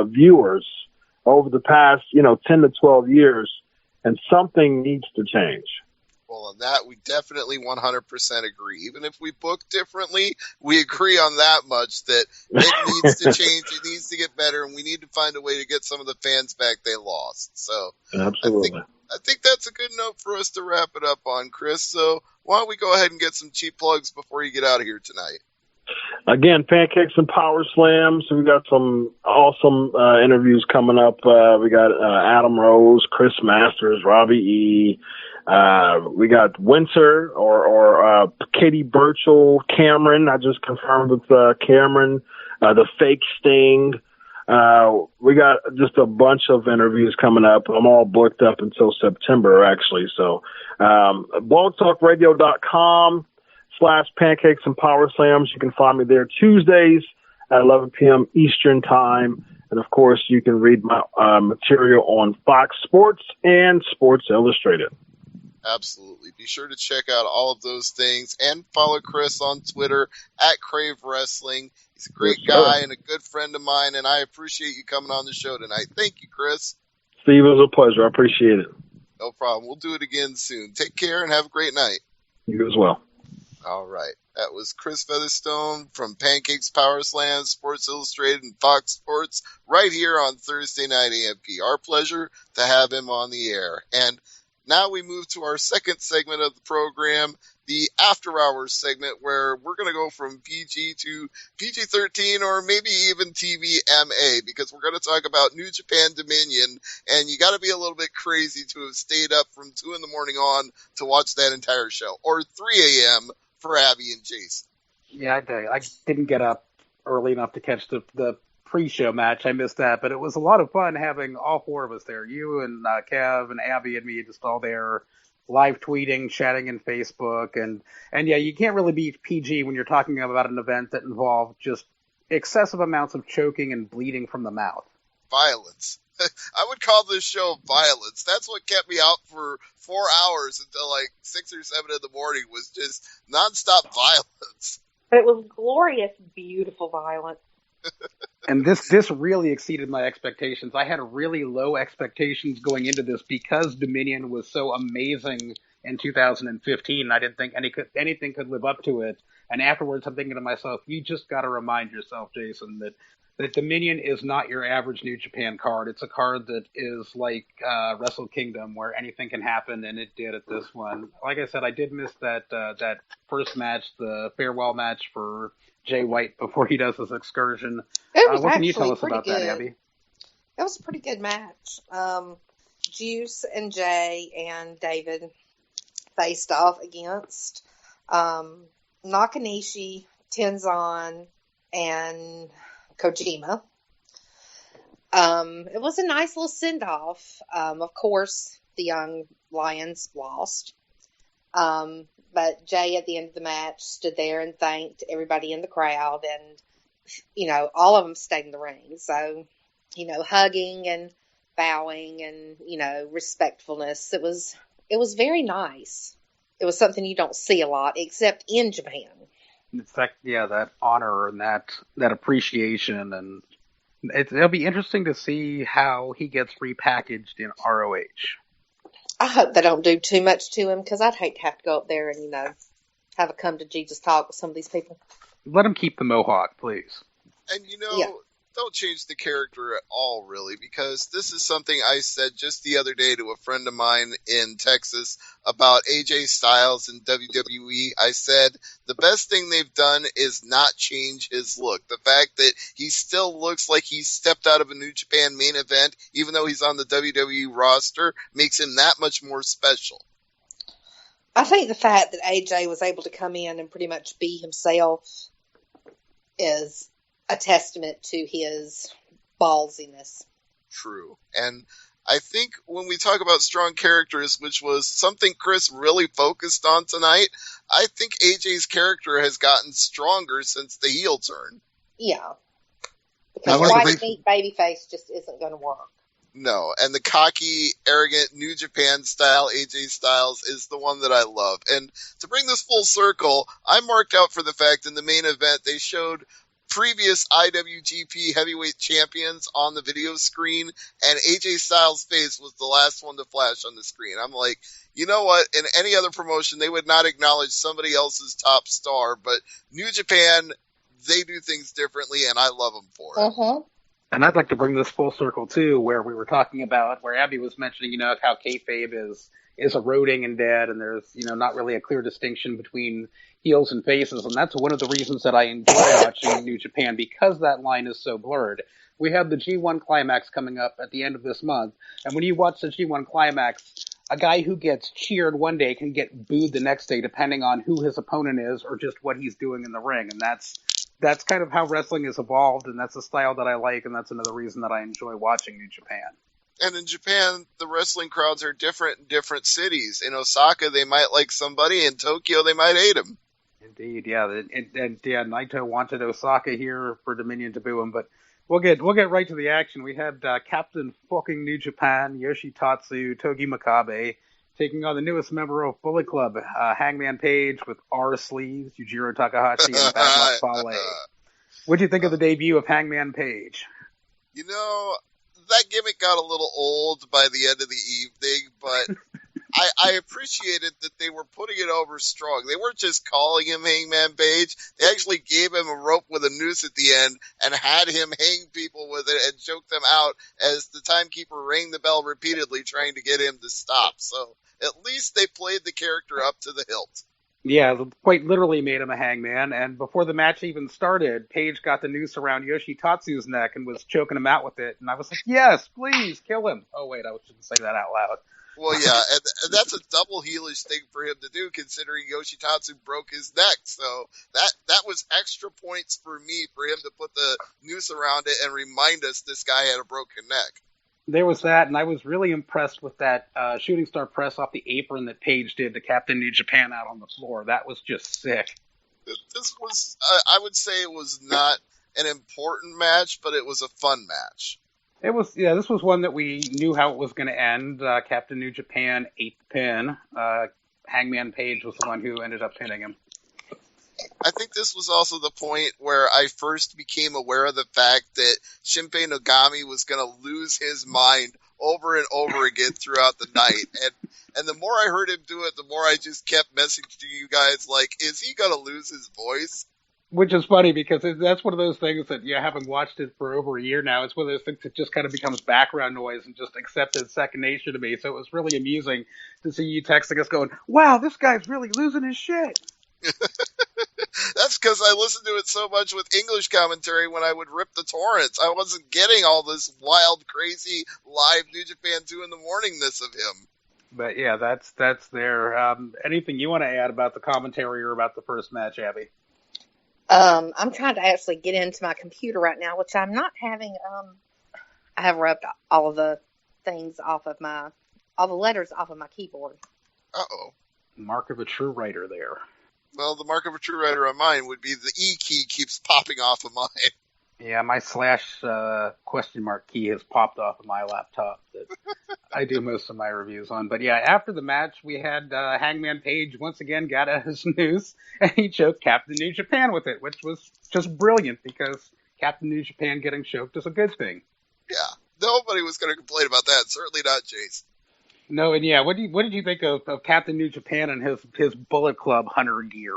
viewers over the past, 10 to 12 years, and something needs to change. Well, on that, we definitely 100% agree. Even if we book differently, we agree on that much that it needs to change, it needs to get better, and we need to find a way to get some of the fans back they lost. So absolutely. I think that's a good note for us to wrap it up on, Chris. So why don't we go ahead and get some cheap plugs before you get out of here tonight? Again, Pancakes and Power Slams. We got some awesome interviews coming up. We got Adam Rose, Chris Masters, Robbie E. We got Winter or Katie Burchell, Cameron. I just confirmed with Cameron. The Fake Sting. We got just a bunch of interviews coming up. I'm all booked up until September, actually. So, blogtalkradio.com/pancakes and power slams. You can find me there Tuesdays at 11 p.m. Eastern time. And of course, you can read my material on Fox Sports and Sports Illustrated. Absolutely. Be sure to check out all of those things and follow Chris on Twitter at Crave Wrestling. He's a great guy and a good friend of mine, and I appreciate you coming on the show tonight. Thank you, Chris. Steve, it was a pleasure. I appreciate it. No problem. We'll do it again soon. Take care and have a great night. You as well. All right. That was Chris Featherstone from Pancakes Power Slam, Sports Illustrated, and Fox Sports right here on Thursday Night AMP. Our pleasure to have him on the air. And now we move to our second segment of the program, the After Hours segment, where we're going to go from PG to PG-13 or maybe even TVMA, because we're going to talk about New Japan Dominion, and you got to be a little bit crazy to have stayed up from 2 in the morning on to watch that entire show, or 3 a.m. for Abby and Jason. Yeah, I didn't get up early enough to catch the pre-show match. I missed that, but it was a lot of fun having all four of us there. You and Kev and Abby and me just all there, live tweeting, chatting in Facebook, and yeah, you can't really be PG when you're talking about an event that involved just excessive amounts of choking and bleeding from the mouth. Violence. I would call this show violence. That's what kept me out for 4 hours until like 6 or 7 in the morning, was just nonstop violence. But it was glorious, beautiful violence. And this really exceeded my expectations. I had really low expectations going into this because Dominion was so amazing in 2015. I didn't think anything could live up to it. And afterwards, I'm thinking to myself, you just got to remind yourself, Jason, that Dominion is not your average New Japan card. It's a card that is like Wrestle Kingdom, where anything can happen, and it did at this one. Like I said, I did miss that first match, the farewell match for Jay White before he does his excursion. What can you tell us about that, Abby? It was a pretty good match. Juice and Jay and David faced off against Nakanishi, Tenzan, and Kojima. It was a nice little send-off. Of course, the Young Lions lost. But Jay, at the end of the match, stood there and thanked everybody in the crowd, and, all of them stayed in the ring. So, hugging and bowing and, respectfulness. It was very nice. It was something you don't see a lot, except in Japan. In fact, yeah, that honor and that appreciation, and it'll be interesting to see how he gets repackaged in ROH. I hope they don't do too much to him, because I'd hate to have to go up there and, have a come to Jesus talk with some of these people. Let him keep the mohawk, please. And don't change the character at all, really, because this is something I said just the other day to a friend of mine in Texas about AJ Styles and WWE. I said the best thing they've done is not change his look. The fact that he still looks like he stepped out of a New Japan main event, even though he's on the WWE roster, makes him that much more special. I think the fact that AJ was able to come in and pretty much be himself is a testament to his ballsiness. True. And I think when we talk about strong characters, which was something Chris really focused on tonight, I think AJ's character has gotten stronger since the heel turn. Yeah. Because white meat babyface just isn't going to work. No, and the cocky, arrogant, New Japan style AJ Styles is the one that I love. And to bring this full circle, I marked out for the fact in the main event they showed previous IWGP heavyweight champions on the video screen, and AJ Styles' face was the last one to flash on the screen. I'm like, you know what? In any other promotion, they would not acknowledge somebody else's top star, but New Japan, they do things differently, and I love them for it. Uh-huh. And I'd like to bring this full circle, too, where we were talking about, where Abby was mentioning, how kayfabe is eroding and dead, and there's, not really a clear distinction between heels and faces, and that's one of the reasons that I enjoy watching New Japan, because that line is so blurred. We have the G1 Climax coming up at the end of this month, and when you watch the G1 Climax, a guy who gets cheered one day can get booed the next day, depending on who his opponent is or just what he's doing in the ring, and that's kind of how wrestling has evolved, and that's a style that I like, and that's another reason that I enjoy watching New Japan. And in Japan, the wrestling crowds are different in different cities. In Osaka, they might like somebody. In Tokyo, they might hate him. Indeed, yeah. And Naito wanted Osaka here for Dominion to boo him, but we'll get right to the action. We had Captain fucking New Japan, Yoshitatsu Togi Makabe, taking on the newest member of Bullet Club, Hangman Page with R sleeves, Yujiro Takahashi, and Bad Luck Fale. What'd you think of the debut of Hangman Page? That gimmick got a little old by the end of the evening, but I appreciated that they were putting it over strong. They weren't just calling him Hangman Page. They actually gave him a rope with a noose at the end and had him hang people with it and choke them out as the timekeeper rang the bell repeatedly trying to get him to stop. So at least they played the character up to the hilt. Yeah, quite literally made him a hangman, and before the match even started, Paige got the noose around Yoshitatsu's neck and was choking him out with it, and I was like, yes, please, kill him. Oh, wait, I shouldn't say that out loud. Well, yeah, and that's a double heelish thing for him to do, considering Yoshitatsu broke his neck. So that was extra points for me for him to put the noose around it and remind us this guy had a broken neck. There was that, and I was really impressed with that shooting star press off the apron that Paige did to Captain New Japan out on the floor. That was just sick. This was, I would say it was not an important match, but it was a fun match. It was, yeah, this was one that we knew how it was going to end. Captain New Japan ate the pin. Hangman Page was the one who ended up pinning him. I think this was also the point where I first became aware of the fact that Shinpei Nogami was going to lose his mind over and over again throughout the night. And the more I heard him do it, the more I just kept messaging you guys like, is he going to lose his voice? Which is funny because that's one of those things that, yeah, having watched it for over a year now, it's one of those things that just kind of becomes background noise and just accepted second nature to me. So it was really amusing to see you texting us going, wow, this guy's really losing his shit. That's because I listened to it so much with English commentary when I would rip the torrents. I wasn't getting all this wild, crazy, live New Japan 2 in the morningness of him. But yeah, that's there. Anything you want to add about the commentary or about the first match, Abby? I'm trying to actually get into my computer right now, which I'm not having. I have rubbed all of the things off of all the letters off of my keyboard. Uh-oh. Mark of a true writer there. Well, the mark of a true writer on mine would be the E key keeps popping off of mine. Yeah, my / question mark key has popped off of my laptop that I do most of my reviews on. But yeah, after the match, we had Hangman Page once again got out his noose, and he choked Captain New Japan with it, which was just brilliant because Captain New Japan getting choked is a good thing. Yeah, nobody was going to complain about that. Certainly not Jason. No, and yeah, what did you think of Captain New Japan and his Bullet Club Hunter gear?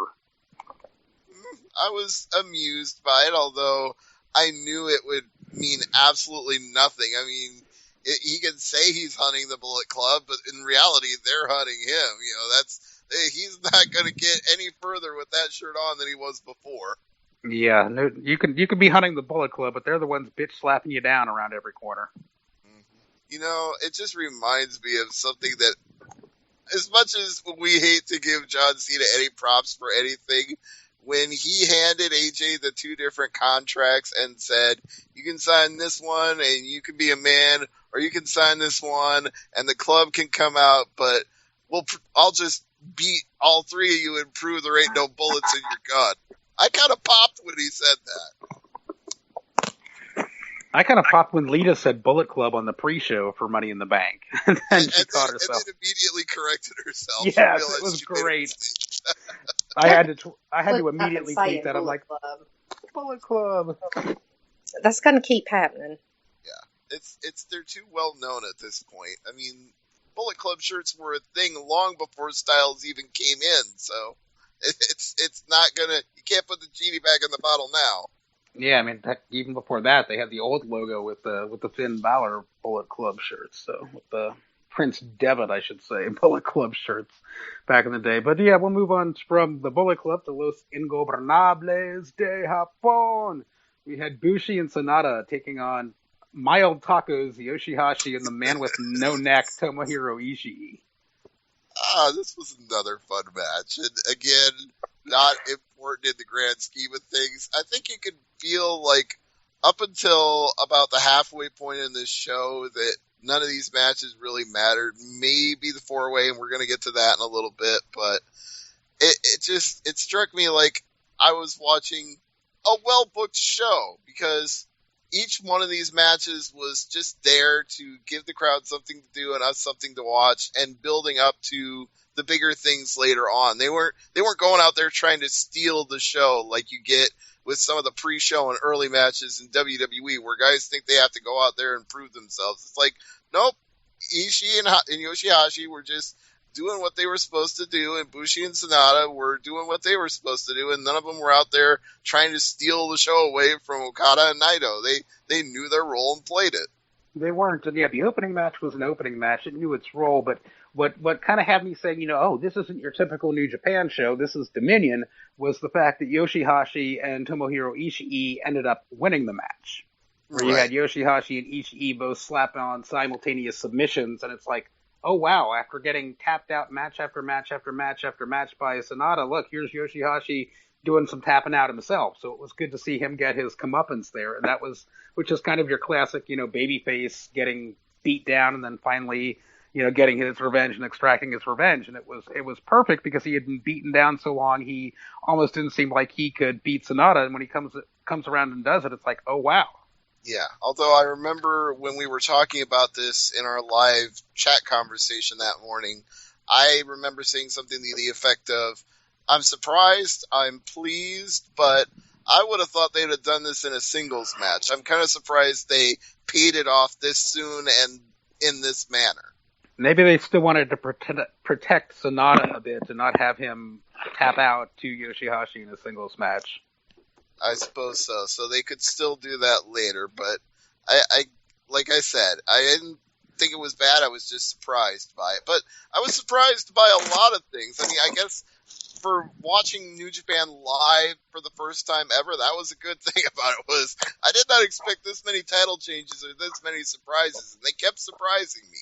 I was amused by it, although I knew it would mean absolutely nothing. I mean, he can say he's hunting the Bullet Club, but in reality, they're hunting him. You know, he's not going to get any further with that shirt on than he was before. Yeah, no, you could be hunting the Bullet Club, but they're the ones bitch slapping you down around every corner. You know, it just reminds me of something that, as much as we hate to give John Cena any props for anything, when he handed AJ the 2 different contracts and said, you can sign this one and you can be a man, or you can sign this one and the club can come out, but I'll just beat all 3 of you and prove there ain't no bullets in your gun. I kind of popped when he said that. I kind of popped when Lita said Bullet Club on the pre-show for Money in the Bank. And then she caught herself. And then immediately corrected herself. Yes, it was great. I had to immediately tweet that. I'm like, Bullet Club. That's going to keep happening. Yeah, they're too well known at this point. I mean, Bullet Club shirts were a thing long before Styles even came in, so it's not gonna. You can't put the genie back in the bottle now. Yeah, I mean, even before that, they had the old logo with the Finn Balor Bullet Club shirts. So with the Prince Devitt, I should say, Bullet Club shirts back in the day. But yeah, we'll move on from the Bullet Club to Los Ingobernables de Japón. We had Bushi and Sonata taking on Mild Tacos, Yoshihashi, and the man with no neck, Tomohiro Ishii. This was another fun match. And again, not important in the grand scheme of things. I think you could feel like up until about the halfway point in this show that none of these matches really mattered. Maybe the 4-way, and we're going to get to that in a little bit, but it struck me like I was watching a well-booked show because each one of these matches was just there to give the crowd something to do and us something to watch and building up to the bigger things later on. They weren't going out there trying to steal the show like you get with some of the pre-show and early matches in WWE where guys think they have to go out there and prove themselves. It's like, nope, Ishii and Yoshihashi were just doing what they were supposed to do, and Bushi and Sonata were doing what they were supposed to do, and none of them were out there trying to steal the show away from Okada and Naito. They knew their role and played it. They weren't, and yeah, the opening match was an opening match. It knew its role, but what kind of had me saying, oh, this isn't your typical New Japan show, this is Dominion, was the fact that Yoshihashi and Tomohiro Ishii ended up winning the match. Where you had Yoshihashi and Ishii both slap on simultaneous submissions, and it's like, oh wow, after getting tapped out match after match after match after match by Sonata, look, here's Yoshihashi doing some tapping out himself. So it was good to see him get his comeuppance there, and that was, which is kind of your classic, babyface getting beat down and then finally, getting his revenge and extracting his revenge. And it was perfect because he had been beaten down so long, he almost didn't seem like he could beat Sonata. And when he comes around and does it, it's like, oh wow. Yeah, although I remember when we were talking about this in our live chat conversation that morning, I remember saying something to the effect of, I'm surprised, I'm pleased, but I would have thought they'd have done this in a singles match. I'm kind of surprised they paid it off this soon and in this manner. Maybe they still wanted to protect Sonata a bit and not have him tap out to Yoshihashi in a singles match. I suppose so. So they could still do that later, but I like I said, I didn't think it was bad. I was just surprised by it. But I was surprised by a lot of things. I mean, I guess for watching New Japan live for the first time ever, that was a good thing about it. Was I did not expect this many title changes or this many surprises, and they kept surprising me.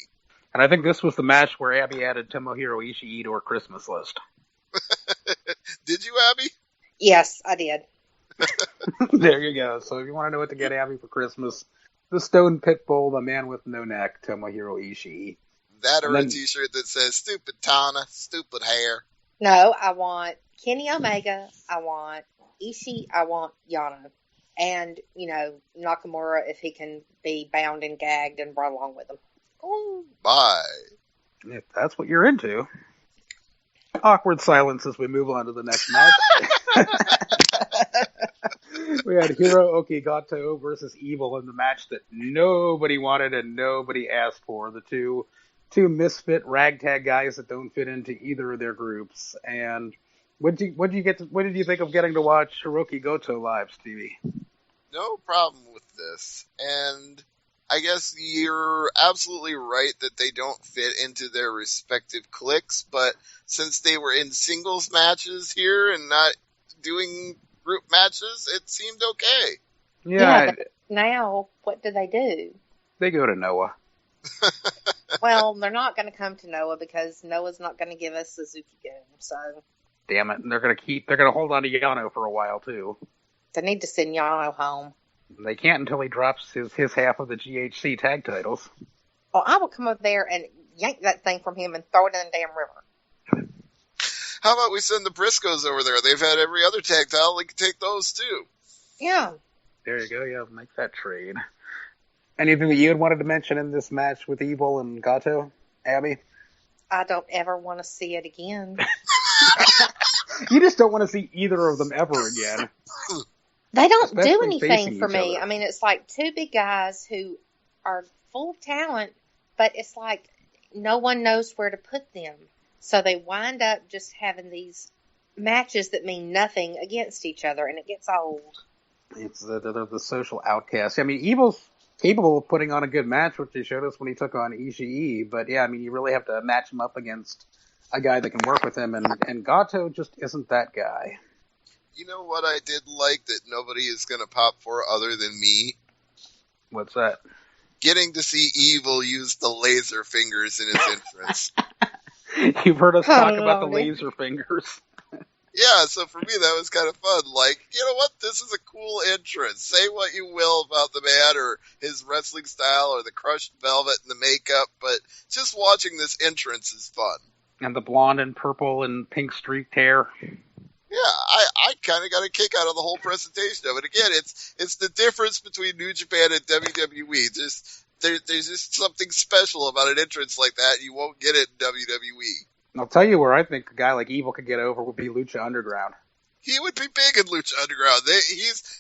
And I think this was the match where Abby added Tomohiro Ishii to her Christmas list. Did you, Abby? Yes, I did. There you go. So if you want to know what to get Abby for Christmas, the Stone Pitbull, the man with no neck, Tomohiro Ishii. That or a t-shirt that says, stupid Tana, stupid hair. No, I want Kenny Omega, I want Ishii, I want Yano. And, Nakamura, if he can be bound and gagged and brought along with him. Oh, bye. If that's what you're into. Awkward silence as we move on to the next match. We had Hiro Okigato versus Evil in the match that nobody wanted and nobody asked for. The two misfit ragtag guys that don't fit into either of their groups. And what did you think of getting to watch Hiroki Goto live, Stevie? No problem with this. And I guess you're absolutely right that they don't fit into their respective cliques, but since they were in singles matches here and not doing group matches, it seemed okay. Yeah, but now what do? They go to Noah. Well, they're not going to come to Noah because Noah's not going to give us Suzuki-gun, so. Damn it, and they're going to hold on to Yano for a while, too. They need to send Yano home. They can't until he drops his half of the GHC tag titles. Well, I will come over there and yank that thing from him and throw it in the damn river. How about we send the Briscoes over there? They've had every other tag title. They can take those, too. Yeah. There you go. Yeah, make that trade. Anything that you had wanted to mention in this match with Evil and Gato, Abby? I don't ever want to see it again. You just don't want to see either of them ever again. They don't do anything for me. I mean, it's like two big guys who are full of talent, but it's like no one knows where to put them. So they wind up just having these matches that mean nothing against each other, and it gets old. It's the social outcast. I mean, Evil's capable of putting on a good match, which he showed us when he took on Ishii. But yeah, I mean, you really have to match him up against a guy that can work with him, and Gato just isn't that guy. You know what I did like that nobody is going to pop for other than me? What's that? Getting to see Evil use the laser fingers in his entrance. You've heard us talk about the laser fingers. Yeah, so for me that was kind of fun. Like, you know what? This is a cool entrance. Say what you will about the man or his wrestling style or the crushed velvet and the makeup, but just watching this entrance is fun. And the blonde and purple and pink streaked hair. Yeah, I kind of got a kick out of the whole presentation of it. Again, it's the difference between New Japan and WWE. There's just something special about an entrance like that. You won't get it in WWE. I'll tell you where I think a guy like Evil could get over would be Lucha Underground. He would be big in Lucha Underground.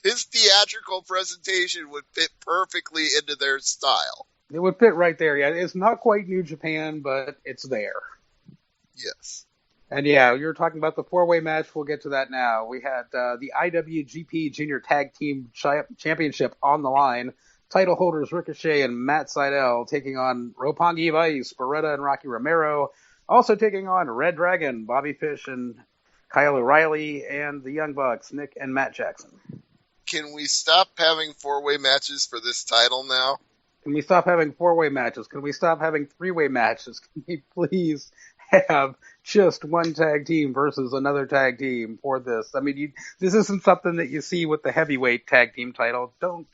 His theatrical presentation would fit perfectly into their style. It would fit right there. Yeah, it's not quite New Japan, but it's there. Yes. And yeah, you were talking about the four-way match. We'll get to that now. We had the IWGP Junior Tag Team Championship on the line. Title holders Ricochet and Matt Sydal taking on Roppongi Vice, Beretta, and Rocky Romero. Also taking on Red Dragon, Bobby Fish, and Kyle O'Reilly, and the Young Bucks, Nick and Matt Jackson. Can we stop having four-way matches for this title now? Can we stop having four-way matches? Can we stop having three-way matches? Can we please have just one tag team versus another tag team for this? I mean, this isn't something that you see with the heavyweight tag team title. Don't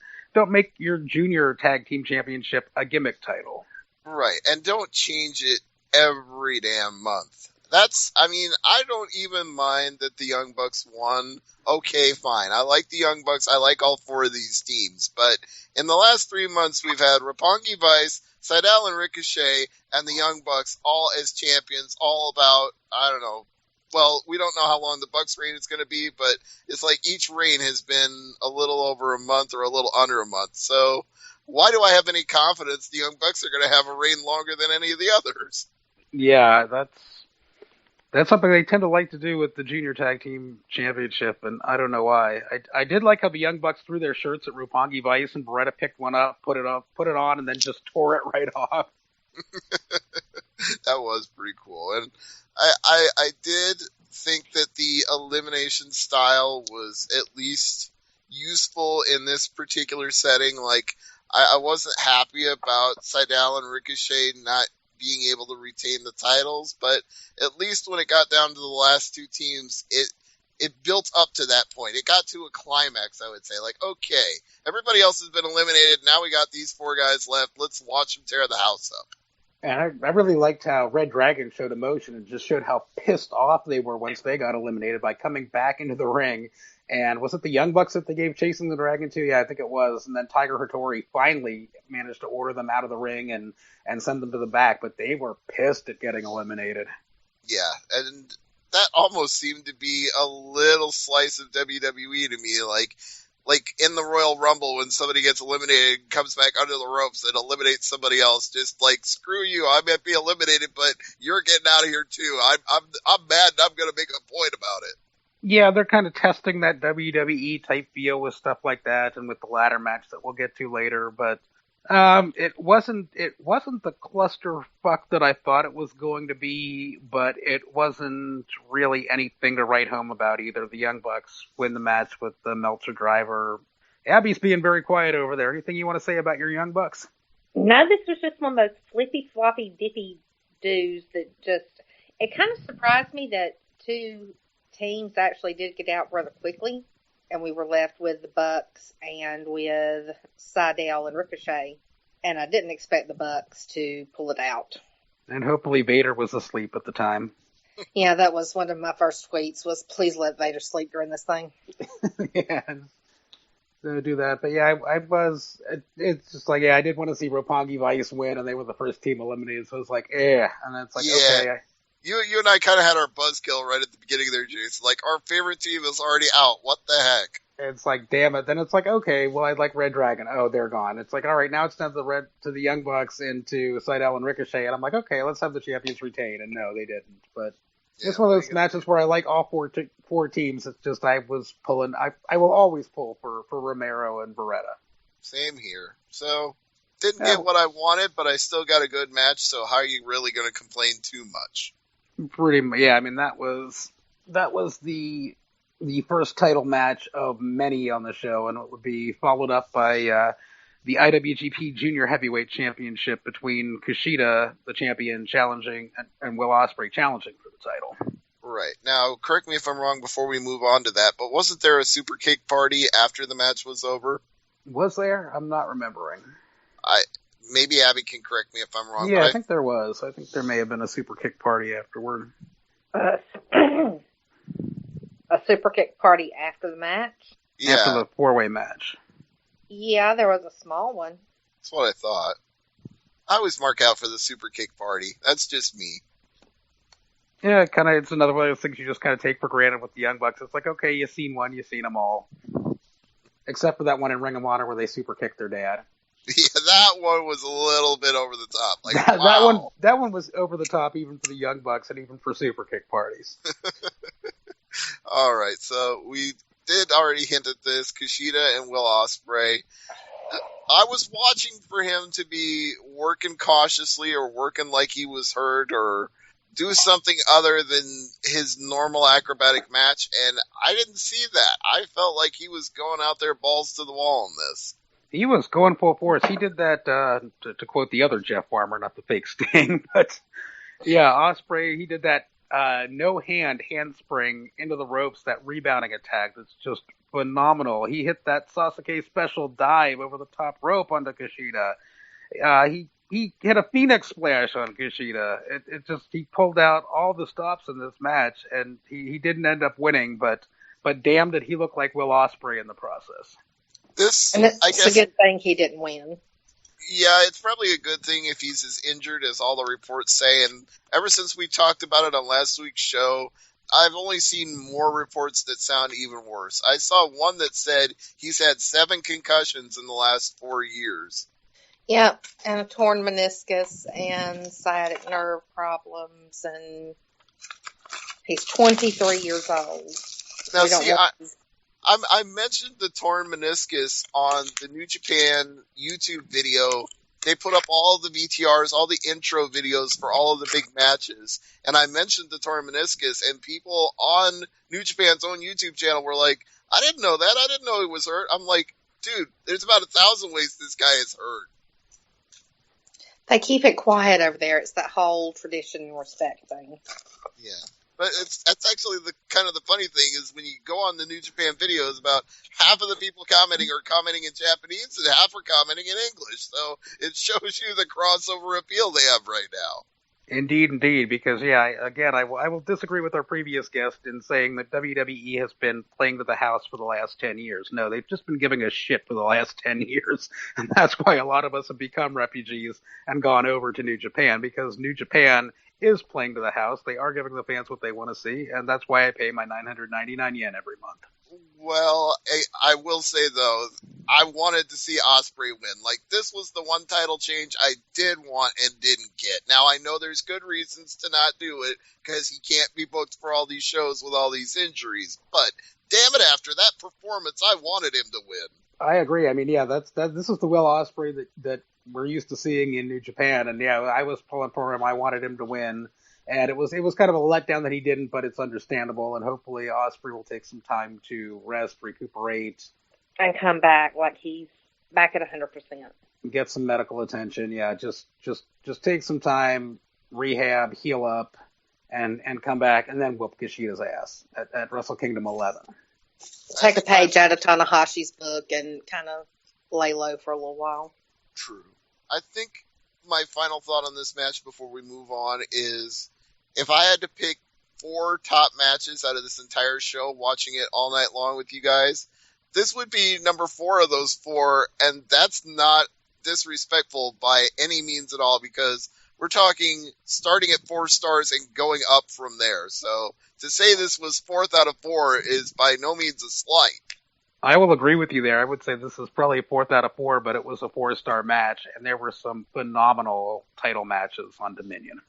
make your junior tag team championship a gimmick title. Right, and don't change it every damn month. I don't even mind that the Young Bucks won. Okay, fine. I like the Young Bucks. I like all four of these teams. But in the last 3 months, we've had Roppongi Vice, Sydal and Ricochet, and the Young Bucks all as champions, all about, I don't know, well, we don't know how long the Bucks reign is going to be, but it's like each reign has been a little over a month or a little under a month. So why do I have any confidence the Young Bucks are going to have a reign longer than any of the others? Yeah, that's something they tend to like to do with the Junior Tag Team Championship, and I don't know why. I did like how the Young Bucks threw their shirts at Roppongi Vice, and Beretta picked one up, put it on, and then just tore it right off. That was pretty cool. And I did think that the elimination style was at least useful in this particular setting. Like, I wasn't happy about Sydal and Ricochet not being able to retain the titles, but at least when it got down to the last two teams, it built up to that point. It got to a climax, I would say. Like, okay, everybody else has been eliminated. Now we got these four guys left. Let's watch them tear the house up. And I really liked how Red Dragon showed emotion and just showed how pissed off they were once they got eliminated by coming back into the ring. And was it the Young Bucks that they gave Chasing the Dragon to? Yeah, I think it was. And then Tiger Hattori finally managed to order them out of the ring and send them to the back. But they were pissed at getting eliminated. Yeah, and that almost seemed to be a little slice of WWE to me. Like in the Royal Rumble when somebody gets eliminated and comes back under the ropes and eliminates somebody else, just like, screw you, I might be eliminated, but you're getting out of here too. I'm mad and I'm going to make a point about it. Yeah, they're kind of testing that WWE type feel with stuff like that, and with the ladder match that we'll get to later. But it wasn't the clusterfuck that I thought it was going to be, but it wasn't really anything to write home about either. The Young Bucks win the match with the Meltzer driver. Abby's being very quiet over there. Anything you want to say about your Young Bucks? No, this was just one of those flippy, floppy, dippy dudes that just, it kind of surprised me that two teams actually did get out rather quickly, and we were left with the Bucks and with Sydal and Ricochet, and I didn't expect the Bucks to pull it out. And hopefully Vader was asleep at the time. Yeah, that was one of my first tweets, was please let Vader sleep during this thing. Yeah, to do that. But yeah, it's just like, yeah, I did want to see Roppongi Vice win, and they were the first team eliminated, so it's like, and it's like, yeah. Okay. You and I kind of had our buzzkill right at the beginning there, Jason. Like, our favorite team is already out. What the heck? It's like, damn it. Then it's like, okay, well, I'd like Red Dragon. Oh, they're gone. It's like, all right, now it's down to the Young Bucks and to Sydal and Ricochet. And I'm like, okay, let's have the champions retain. And no, they didn't. But it's one of those matches where I like all four teams. It's just I will always pull for Romero and Beretta. Same here. So, didn't get what I wanted, but I still got a good match. So how are you really going to complain too much? Pretty much, yeah. I mean, that was the first title match of many on the show, and it would be followed up by the IWGP Junior Heavyweight Championship between Kushida, the champion, challenging, and Will Ospreay challenging for the title. Right. Now, correct me if I'm wrong before we move on to that, but wasn't there a super kick party after the match was over? Was there? I'm not remembering. Maybe Abby can correct me if I'm wrong. Yeah, I think there was. I think there may have been a super kick party afterward. A super kick party after the match? Yeah. After the four-way match. Yeah, there was a small one. That's what I thought. I always mark out for the super kick party. That's just me. Yeah, it's another one of those things you just kind of take for granted with the Young Bucks. It's like, okay, you've seen one, you've seen them all. Except for that one in Ring of Honor where they super kicked their dad. Yeah, that one was a little bit over the top. Like, that one was over the top even for the Young Bucks and even for Super Kick parties. All right, so we did already hint at this. Kushida and Will Ospreay. I was watching for him to be working cautiously or working like he was hurt or do something other than his normal acrobatic match, and I didn't see that. I felt like he was going out there balls to the wall in this. He was going full force. He did that, to quote the other Jeff Farmer, not the fake Sting, but yeah, Ospreay, he did that no handspring into the ropes, that rebounding attack that's just phenomenal. He hit that Sasuke special dive over the top rope onto Kushida. He hit a Phoenix splash on Kushida. He pulled out all the stops in this match, and he didn't end up winning, but damn did he look like Will Ospreay in the process. And it's a good thing he didn't win. Yeah, it's probably a good thing if he's as injured as all the reports say. And ever since we talked about it on last week's show, I've only seen more reports that sound even worse. I saw one that said he's had 7 concussions in the last 4 years. Yep, and a torn meniscus and sciatic nerve problems, and he's 23 years old. Now, see, I mentioned the torn meniscus on the New Japan YouTube video. They put up all the VTRs, all the intro videos for all of the big matches. And I mentioned the torn meniscus, and people on New Japan's own YouTube channel were like, I didn't know that. I didn't know he was hurt. I'm like, dude, there's about 1,000 ways this guy is hurt. They keep it quiet over there. It's that whole tradition and respect thing. Yeah. But that's actually the kind of the funny thing is when you go on the New Japan videos, about half of the people commenting are commenting in Japanese and half are commenting in English. So it shows you the crossover appeal they have right now. Indeed, because I will disagree with our previous guest in saying that WWE has been playing to the house for the last 10 years. No, they've just been giving us shit for the last 10 years. And that's why a lot of us have become refugees and gone over to New Japan, because New Japan is playing to the house. They are giving the fans what they want to see, and that's why I pay my 999 yen every month. Well, I will say, though, I wanted to see Ospreay win. Like, this was the one title change I did want and didn't get. Now, I know there's good reasons to not do it, because he can't be booked for all these shows with all these injuries. But, damn it, after that performance, I wanted him to win. I agree. I mean, yeah, this is the Will Ospreay that we're used to seeing in New Japan, and yeah, I was pulling for him. I wanted him to win. And it was kind of a letdown that he didn't, but it's understandable. And hopefully Ospreay will take some time to rest, recuperate, and come back like he's back at 100%. Get some medical attention. Yeah, just take some time, rehab, heal up, and come back, and then whoop Kishida's ass at Wrestle Kingdom 11. Take a page out of Tanahashi's book and kind of lay low for a little while. True. I think my final thought on this match before we move on is, if I had to pick 4 top matches out of this entire show, watching it all night long with you guys, this would be number 4 of those 4, and that's not disrespectful by any means at all, because we're talking starting at 4 stars and going up from there. So to say this was 4th out of 4 is by no means a slight. I will agree with you there. I would say this is probably a 4th out of 4, but it was a 4-star match, and there were some phenomenal title matches on Dominion.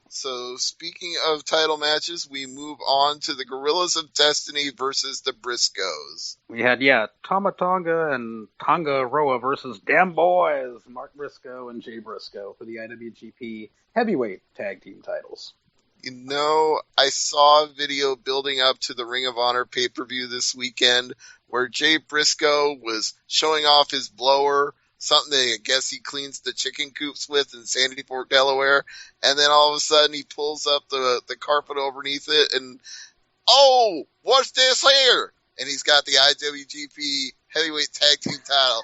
So, speaking of title matches, we move on to the Gorillas of Destiny versus the Briscoes. We had, Tama Tonga and Tonga Roa versus Damn Boys, Mark Briscoe and Jay Briscoe for the IWGP Heavyweight Tag Team titles. You know, I saw a video building up to the Ring of Honor pay-per-view this weekend where Jay Briscoe was showing off his blower, something that I guess he cleans the chicken coops with in Sandy Fork, Delaware, and then all of a sudden he pulls up the carpet underneath it and, oh, what's this here? And he's got the IWGP Heavyweight Tag Team title.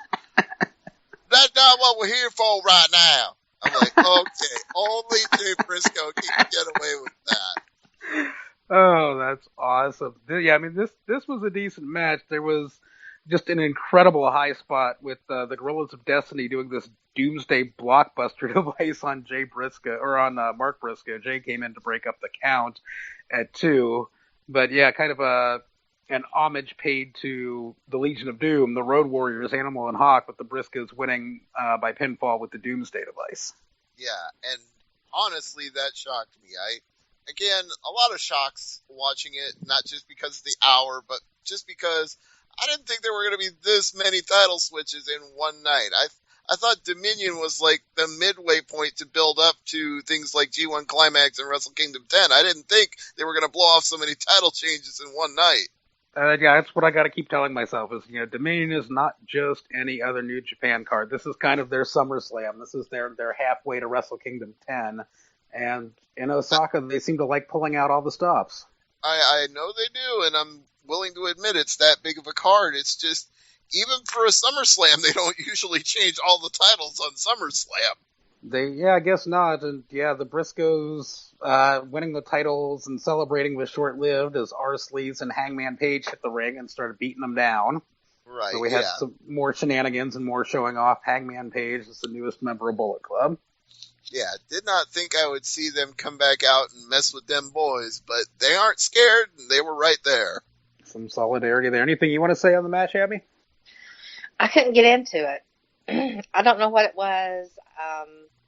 That's not what we're here for right now. I'm like, okay, only Jay Briscoe can get away with that. Oh, that's awesome. Yeah, I mean, this was a decent match. There was just an incredible high spot with the Gorillas of Destiny doing this doomsday blockbuster device on Jay Briscoe, or on Mark Briscoe. Jay came in to break up the count at 2. But yeah, kind of an homage paid to the Legion of Doom, the Road Warriors, Animal and Hawk, with the Briscoes winning by pinfall with the Doomsday device. Yeah, and honestly, that shocked me. Again, a lot of shocks watching it, not just because of the hour, but just because I didn't think there were going to be this many title switches in one night. I thought Dominion was like the midway point to build up to things like G1 Climax and Wrestle Kingdom 10. I didn't think they were going to blow off so many title changes in one night. Yeah, that's what I got to keep telling myself is, Dominion is not just any other New Japan card. This is kind of their SummerSlam. This is their halfway to Wrestle Kingdom 10. And in Osaka, they seem to like pulling out all the stops. I know they do, and I'm willing to admit it's that big of a card. It's just, even for a SummerSlam, they don't usually change all the titles on SummerSlam. I guess not. And yeah, the Briscoes winning the titles and celebrating was short-lived as Arsleys and Hangman Page hit the ring and started beating them down. Right. So we had some more shenanigans and more showing off. Hangman Page is the newest member of Bullet Club. Yeah, did not think I would see them come back out and mess with them boys, but they aren't scared, and they were right there. Some solidarity there. Anything you want to say on the match, Abby? I couldn't get into it. I don't know what it was.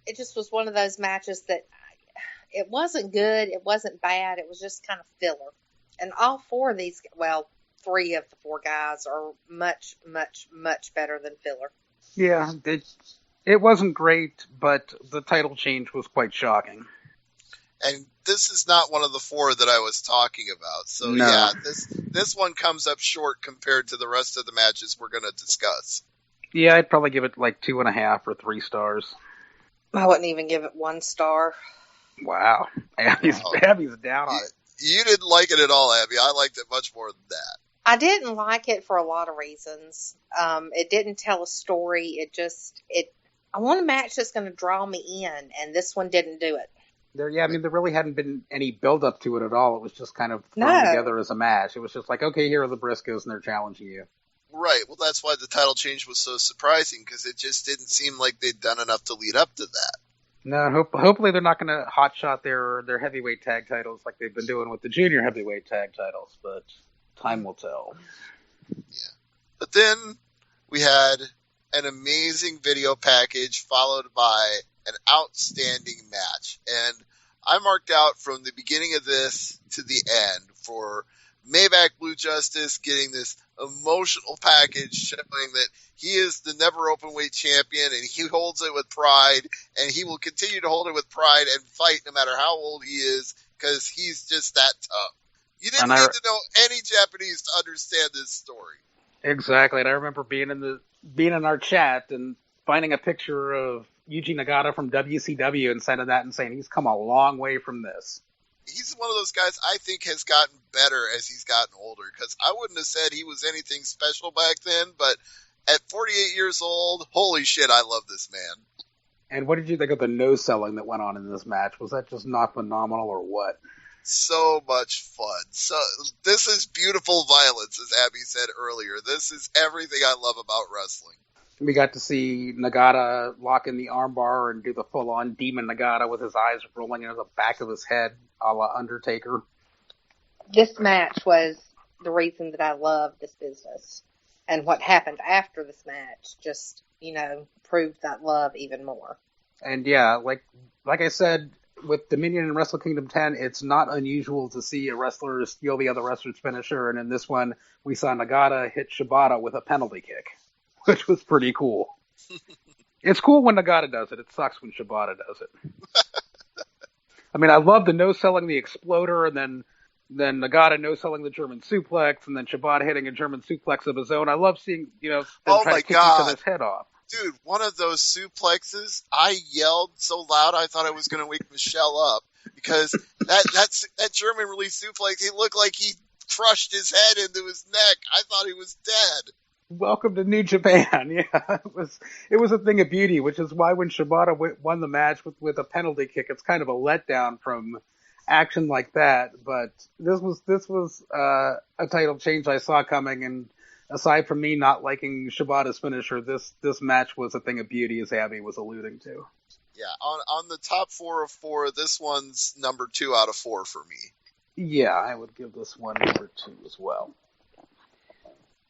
It just was one of those matches that it wasn't good. It wasn't bad. It was just kind of filler. And all four of these, well, three of the four guys are much, much, much better than filler. Yeah, it wasn't great, but the title change was quite shocking. And this is not one of the four that I was talking about. So, no. Yeah, this one comes up short compared to the rest of the matches we're going to discuss. Yeah, I'd probably give it like 2.5 or 3 stars. I wouldn't even give it 1 star. Wow. Abby's down on it. You didn't like it at all, Abby. I liked it much more than that. I didn't like it for a lot of reasons. It didn't tell a story. I want a match that's going to draw me in, and this one didn't do it. There really hadn't been any build up to it at all. It was just kind of thrown together as a match. It was just like, okay, here are the Briscoes, and they're challenging you. Right. Well, that's why the title change was so surprising, because it just didn't seem like they'd done enough to lead up to that. No, hopefully they're not going to hotshot their heavyweight tag titles like they've been doing with the junior heavyweight tag titles, but time will tell. Yeah. But then we had an amazing video package followed by an outstanding match. And I marked out from the beginning of this to the end for Maybach Blue Justice getting this emotional package showing that he is the never openweight champion and he holds it with pride, and he will continue to hold it with pride and fight no matter how old he is, because he's just that tough. You didn't need to know any Japanese to understand this story. Exactly. And I remember being in our chat and finding a picture of Yuji Nagata from WCW and sending that and saying he's come a long way from this. He's one of those guys I think has gotten better as he's gotten older, because I wouldn't have said he was anything special back then, but at 48 years old, holy shit, I love this man. And what did you think of the no-selling that went on in this match? Was that just not phenomenal or what? So much fun. So this is beautiful violence, as Abby said earlier. This is everything I love about wrestling. We got to see Nagata lock in the armbar and do the full-on Demon Nagata with his eyes rolling into the back of his head, a la Undertaker. This match was the reason that I love this business. And what happened after this match just, proved that love even more. And yeah, like I said, with Dominion and Wrestle Kingdom 10, it's not unusual to see a wrestler steal the other wrestler's finisher. And in this one, we saw Nagata hit Shibata with a penalty kick, which was pretty cool. It's cool when Nagata does it. It sucks when Shibata does it. I mean, I love the no-selling the exploder, and then Nagata no-selling the German suplex, and then Shibata hitting a German suplex of his own. I love seeing, them try to kick each other's head off. Dude, one of those suplexes, I yelled so loud I thought I was going to wake Michelle up, because that German release suplex, he looked like he crushed his head into his neck. I thought he was dead. Welcome to New Japan. Yeah, it was a thing of beauty, which is why when Shibata won the match with a penalty kick, it's kind of a letdown from action like that. But this was a title change I saw coming, and aside from me not liking Shibata's finisher, this match was a thing of beauty, as Abby was alluding to. Yeah, on the top 4 of 4, this one's number 2 out of 4 for me. Yeah, I would give this one number 2 as well.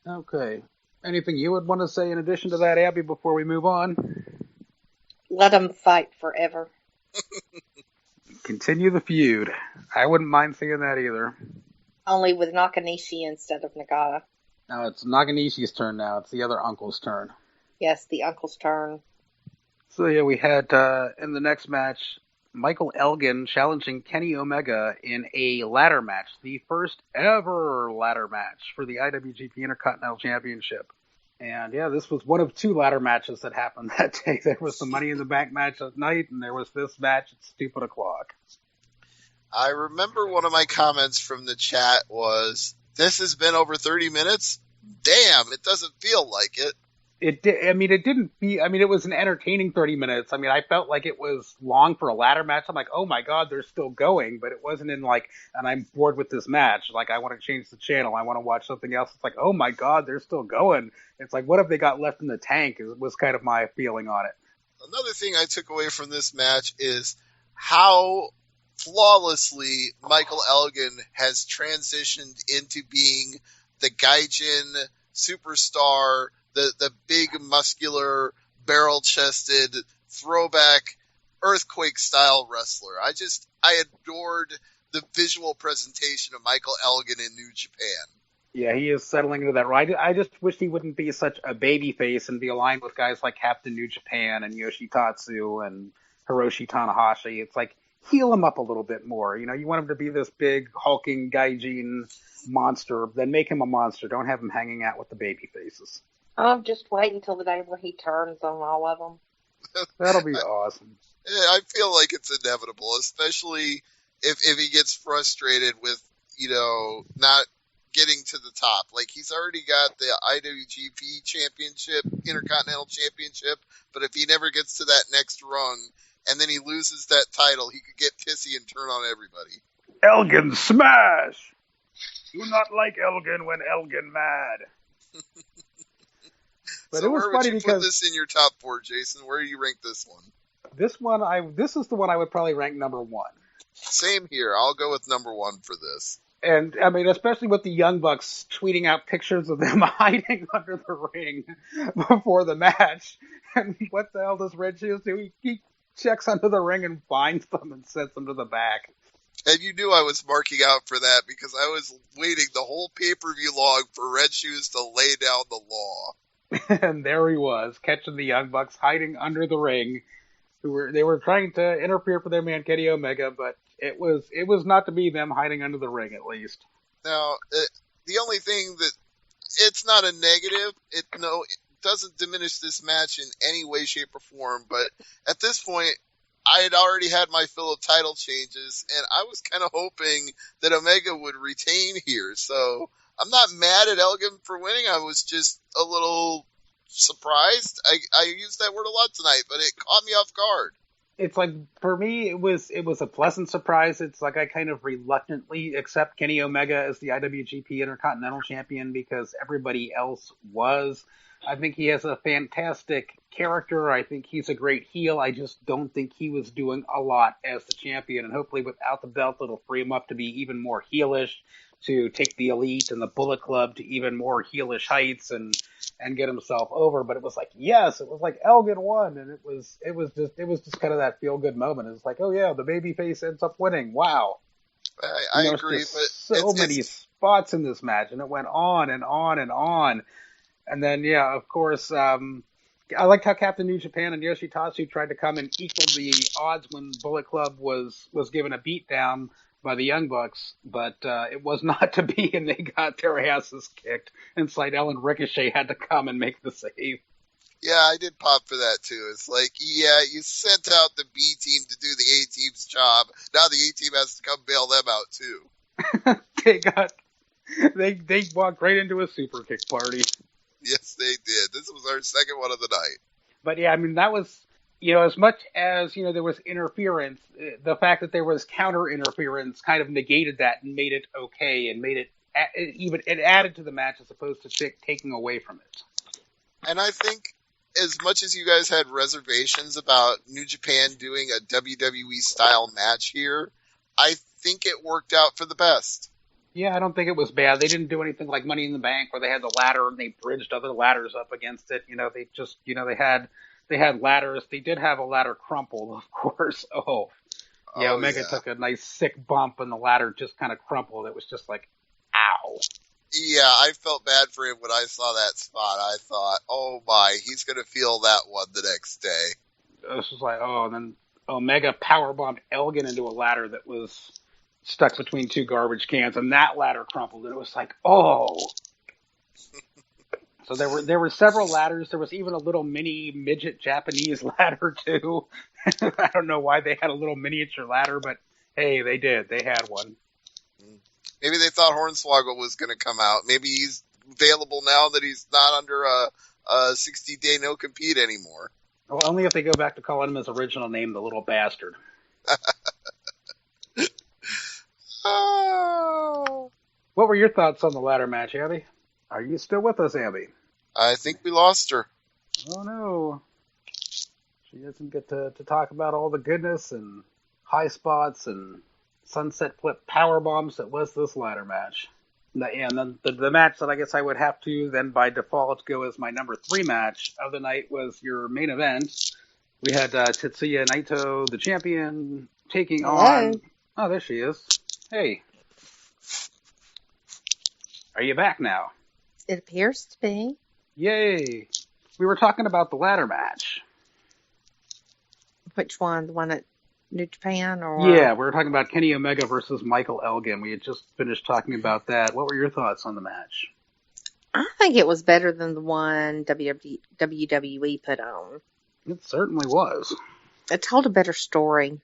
Okay. Anything you would want to say in addition to that, Abby, before we move on? Let them fight forever. Continue the feud. I wouldn't mind seeing that either. Only with Nakanishi instead of Nagata. Now it's Nakanishi's turn now. It's the other uncle's turn. Yes, the uncle's turn. So yeah, we had in the next match, Michael Elgin challenging Kenny Omega in a ladder match. The first ever ladder match for the IWGP Intercontinental Championship. And yeah, this was one of two ladder matches that happened that day. There was the Money in the Bank match at night, and there was this match at stupid o'clock. I remember one of my comments from the chat was, this has been over 30 minutes? Damn, it doesn't feel like it. It was an entertaining 30 minutes. I mean, I felt like it was long for a ladder match. I'm like, oh my God, they're still going, but it wasn't in like, and I'm bored with this match. Like, I want to change the channel. I want to watch something else. It's like, oh my God, they're still going. It's like, what have they got left in the tank? Was kind of my feeling on it. Another thing I took away from this match is how flawlessly Michael Elgin has transitioned into being the Gaijin superstar, the big, muscular, barrel-chested, throwback, earthquake-style wrestler. I adored the visual presentation of Michael Elgin in New Japan. Yeah, he is settling into that role. I just wish he wouldn't be such a baby face and be aligned with guys like Captain New Japan and Yoshitatsu and Hiroshi Tanahashi. It's like, heal him up a little bit more. You know, you want him to be this big, hulking, gaijin monster, then make him a monster. Don't have him hanging out with the baby faces. Oh, just wait until the day where he turns on all of them. That'll be awesome. I feel like it's inevitable, especially if he gets frustrated with, not getting to the top. Like, he's already got the IWGP Championship, Intercontinental Championship, but if he never gets to that next rung, and then he loses that title, he could get pissy and turn on everybody. Elgin smash! Do not like Elgin when Elgin mad. But so it was where funny would you because put this in your top 4, Jason? Where do you rank this one? This is the one I would probably rank number 1. Same here. I'll go with number 1 for this. And, I mean, especially with the Young Bucks tweeting out pictures of them hiding under the ring before the match. And what the hell does Red Shoes do? He checks under the ring and finds them and sets them to the back. And you knew I was marking out for that because I was waiting the whole pay-per-view log for Red Shoes to lay down the law. And there he was, catching the Young Bucks hiding under the ring. They were trying to interfere for their man Kenny Omega, but it was not to be them hiding under the ring, at least. Now, the only thing that it's not a negative, it doesn't diminish this match in any way, shape, or form. But at this point, I had already had my fill of title changes, and I was kind of hoping that Omega would retain here. So I'm not mad at Elgin for winning. I was just a little surprised. I used that word a lot tonight, but it caught me off guard. It's like, for me, it was a pleasant surprise. It's like I kind of reluctantly accept Kenny Omega as the IWGP Intercontinental Champion because everybody else was. I think he has a fantastic character. I think he's a great heel. I just don't think he was doing a lot as the champion. And hopefully without the belt, it'll free him up to be even more heelish, to take the Elite and the Bullet Club to even more heelish heights and get himself over. But it was like, yes, it was like Elgin won. And it was just kind of that feel good moment. It's like, oh yeah, the babyface ends up winning. Wow. I agree, but so many spots in this match, and it went on and on and on. And then, yeah, of course, I liked how Captain New Japan and Yoshitatsu tried to come and equal the odds when Bullet Club was given a beatdown by the Young Bucks, but it was not to be, and they got their asses kicked. And Seidel and Ricochet had to come and make the save. Yeah, I did pop for that too. It's like, yeah, you sent out the B team to do the A team's job. Now the A team has to come bail them out too. They walked right into a super kick party. Yes, they did. This was our second one of the night. But yeah, I mean, that was, as much as, there was interference, the fact that there was counter interference kind of negated that and made it okay and made it added to the match as opposed to taking away from it. And I think as much as you guys had reservations about New Japan doing a WWE style match here, I think it worked out for the best. Yeah, I don't think it was bad. They didn't do anything like Money in the Bank where they had the ladder and they bridged other ladders up against it. They just, they had ladders. They did have a ladder crumpled, of course. Oh, yeah, Oh, Omega yeah. took a nice sick bump and the ladder just kind of crumpled. It was just like, ow. Yeah, I felt bad for him when I saw that spot. I thought, oh my, he's going to feel that one the next day. It was just like, oh, and then Omega powerbombed Elgin into a ladder that was stuck between two garbage cans, and that ladder crumpled, and it was like, oh. So there were several ladders. There was even a little mini midget Japanese ladder too. I don't know why they had a little miniature ladder, but hey, they did. They had one. Maybe they thought Hornswoggle was going to come out. Maybe he's available now that he's not under a 60-day no-compete anymore. Well, only if they go back to calling him his original name, the little bastard. Oh. What were your thoughts on the ladder match, Abby? Are you still with us, Abby? I think we lost her. Oh, no. She doesn't get to talk about all the goodness and high spots and sunset flip power bombs that was this ladder match. And then the match that I guess I would have to then by default go as my number 3 match of the night was your main event. We had Tetsuya Naito, the champion, taking on... Oh, there she is. Hey. Are you back now? It appears to be. Yay. We were talking about the ladder match. Which one? The one at New Japan? Or Yeah, we were talking about Kenny Omega versus Michael Elgin. We had just finished talking about that. What were your thoughts on the match? I think it was better than the one WWE put on. It certainly was. It told a better story.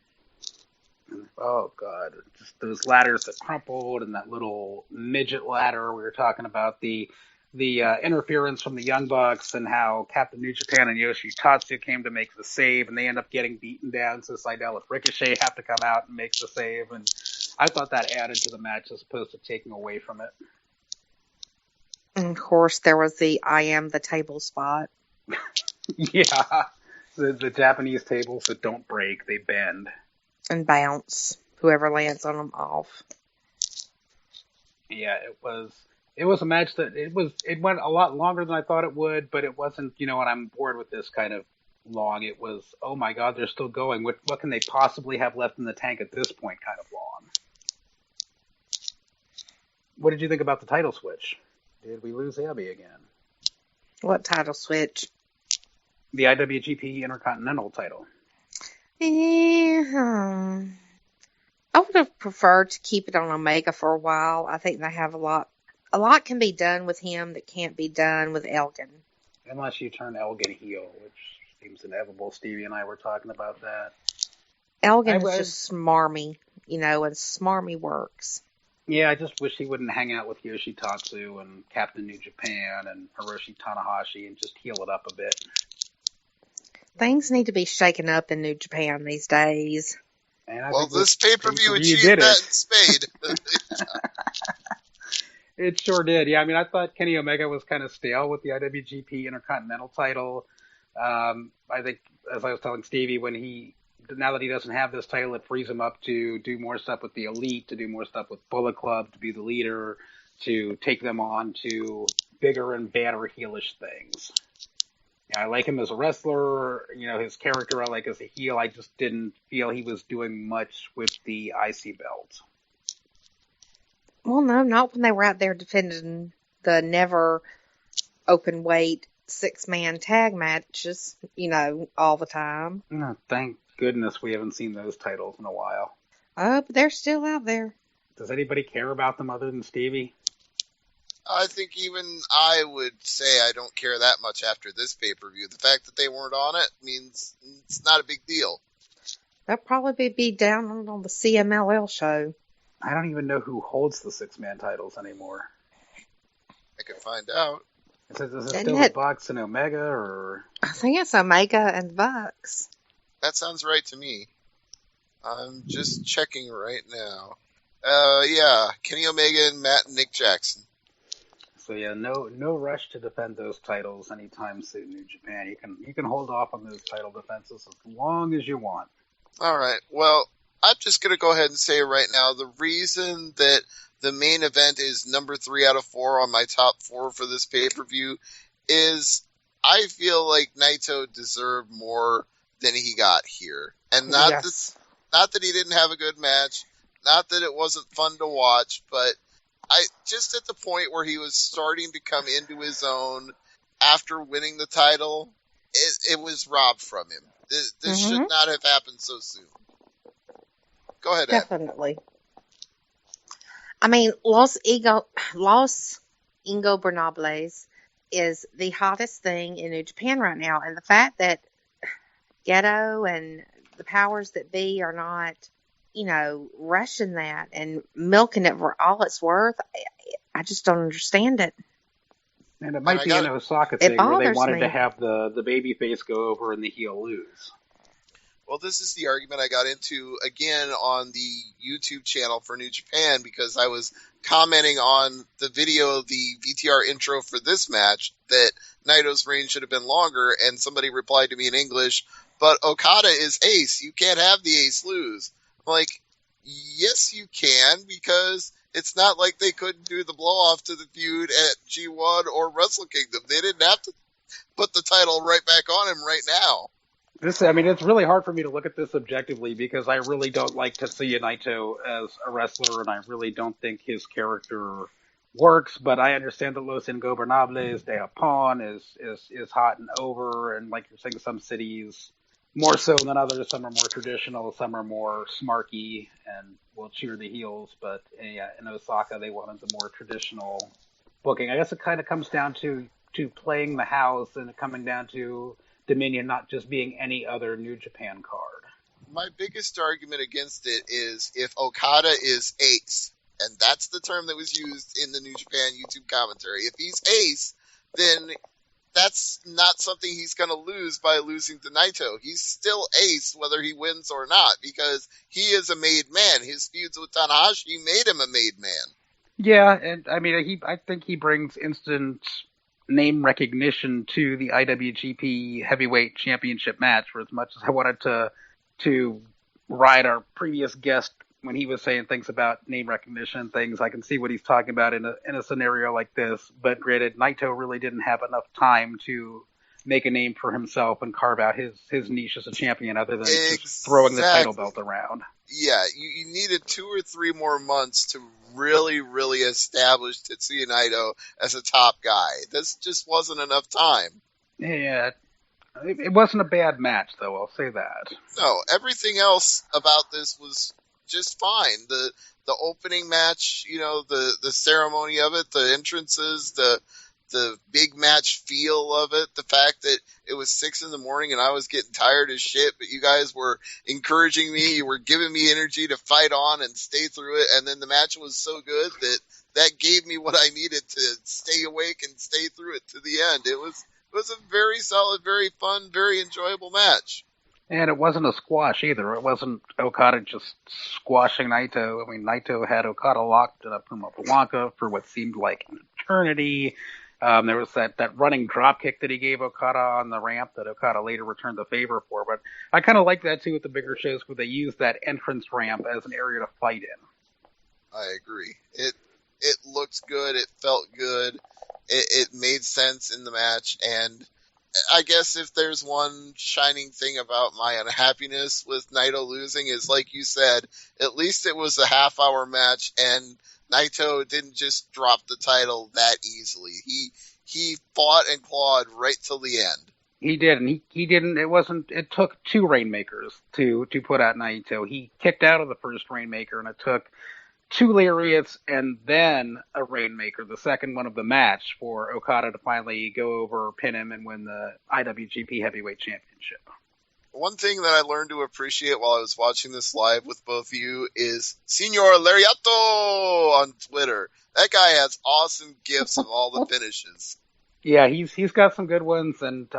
Oh, God. Just those ladders that crumpled and that little midget ladder. We were talking about the interference from the Young Bucks and how Captain New Japan and Yoshitatsu came to make the save, and they end up getting beaten down, so Seidel and Ricochet have to come out and make the save. And I thought that added to the match as opposed to taking away from it. And of course, there was the I am the table spot. Yeah. The Japanese tables that don't break, they bend. And bounce. Whoever lands on them off. Yeah, it was a match that it went a lot longer than I thought it would, but it wasn't, and I'm bored with this kind of long. It was, oh my God, they're still going. What can they possibly have left in the tank at this point kind of long? What did you think about the title switch? Did we lose Abby again? What title switch? The IWGP Intercontinental title. Yeah. I would have preferred to keep it on Omega for a while. I think they have a lot can be done with him that can't be done with Elgin. Unless you turn Elgin heel, which seems inevitable. Stevie and I were talking about that. Elgin is just smarmy, and smarmy works. Yeah, I just wish he wouldn't hang out with Yoshitatsu and Captain New Japan and Hiroshi Tanahashi and just heal it up a bit. Things need to be shaken up in New Japan these days. And well, this pay-per-view achieved that in spade. It sure did. Yeah, I mean, I thought Kenny Omega was kind of stale with the IWGP Intercontinental title. I think, as I was telling Stevie, now that he doesn't have this title, it frees him up to do more stuff with the Elite, to do more stuff with Bullet Club, to be the leader, to take them on to bigger and badder heelish things. Yeah, I like him as a wrestler, his character I like as a heel. I just didn't feel he was doing much with the IC belt. Well, no, not when they were out there defending the never open weight 6-man tag matches, all the time. Oh, thank goodness we haven't seen those titles in a while. Oh, but they're still out there. Does anybody care about them other than Stevie? I think even I would say I don't care that much after this pay-per-view. The fact that they weren't on it means it's not a big deal. They'll probably be down on the CMLL show. I don't even know who holds the 6-man titles anymore. I could find out. Is it still the Bucks and Omega, or? I think it's Omega and Bucks. That sounds right to me. I'm just checking right now. Yeah, Kenny Omega and Matt and Nick Jackson. So yeah, no rush to defend those titles anytime soon, New Japan. You can hold off on those title defenses as long as you want. All right. Well, I'm just going to go ahead and say right now, the reason that the main event is number 3 out of 4 on my top 4 for this pay-per-view is I feel like Naito deserved more than he got here. And not that he didn't have a good match, not that it wasn't fun to watch, but I just at the point where he was starting to come into his own after winning the title, it was robbed from him. This should not have happened so soon. Go ahead, Ed. Definitely. I mean, Los Ingobernables is the hottest thing in New Japan right now. And the fact that Ghetto and the powers that be are not, rushing that and milking it for all it's worth, I just don't understand it. And it might be an Osaka thing where they wanted to have the babyface go over and the heel lose. Well, this is the argument I got into again on the YouTube channel for New Japan because I was commenting on the video of the VTR intro for this match that Naito's reign should have been longer, and somebody replied to me in English, but Okada is ace. You can't have the ace lose. I'm like, yes, you can, because it's not like they couldn't do the blow-off to the feud at G1 or Wrestle Kingdom. They didn't have to put the title right back on him right now. It's really hard for me to look at this objectively because I really don't like Tetsuya Naito as a wrestler, and I really don't think his character works. But I understand that Los Ingobernables de Japón is hot and over, and like you're saying, some cities more so than others. Some are more traditional, some are more smarky and will cheer the heels. But in Osaka, they wanted the more traditional booking. I guess it kind of comes down to playing the house and coming down to Dominion not just being any other New Japan card. My biggest argument against it is if Okada is ace, and that's the term that was used in the New Japan YouTube commentary. If he's ace, then that's not something he's going to lose by losing to Naito. He's still ace whether he wins or not because he is a made man. His feuds with Tanahashi made him a made man. Yeah, and I think he brings instant name recognition to the IWGP Heavyweight Championship match. For as much as I wanted to ride our previous guest when he was saying things about name recognition and things, I can see what he's talking about in a scenario like this. But granted, Naito really didn't have enough time to make a name for himself and carve out his niche as a champion other than just throwing the title belt around. Yeah, you needed 2 or 3 more months to really, really establish Tetsuya Naito as a top guy. This just wasn't enough time. Yeah, it wasn't a bad match, though, I'll say that. No, everything else about this was just fine. The opening match, the ceremony of it, the entrances, the big match feel of it, the fact that it was 6 a.m. and I was getting tired as shit, but you guys were encouraging me, you were giving me energy to fight on and stay through it, and then the match was so good that gave me what I needed to stay awake and stay through it to the end. It was a very solid, very fun, very enjoyable match. And it wasn't a squash either. It wasn't Okada just squashing Naito. I mean, Naito had Okada locked in a Puma Blanca for what seemed like an eternity. There was that running drop kick that he gave Okada on the ramp that Okada later returned the favor for. But I kind of like that too with the bigger shows where they use that entrance ramp as an area to fight in. I agree. It looked good. It felt good. It made sense in the match. And I guess if there's one shining thing about my unhappiness with Naito losing is, like you said, at least it was a half-hour match and Naito didn't just drop the title that easily. He fought and clawed right till the end. He did, and he didn't. It took 2 Rainmakers to put out Naito. He kicked out of the first Rainmaker, and it took 2 Lariats and then a Rainmaker, the second one of the match, for Okada to finally go over, pin him, and win the IWGP Heavyweight Championship. One thing that I learned to appreciate while I was watching this live with both of you is Senor Lariato on Twitter. That guy has awesome gifs of all the finishes. Yeah, he's got some good ones, and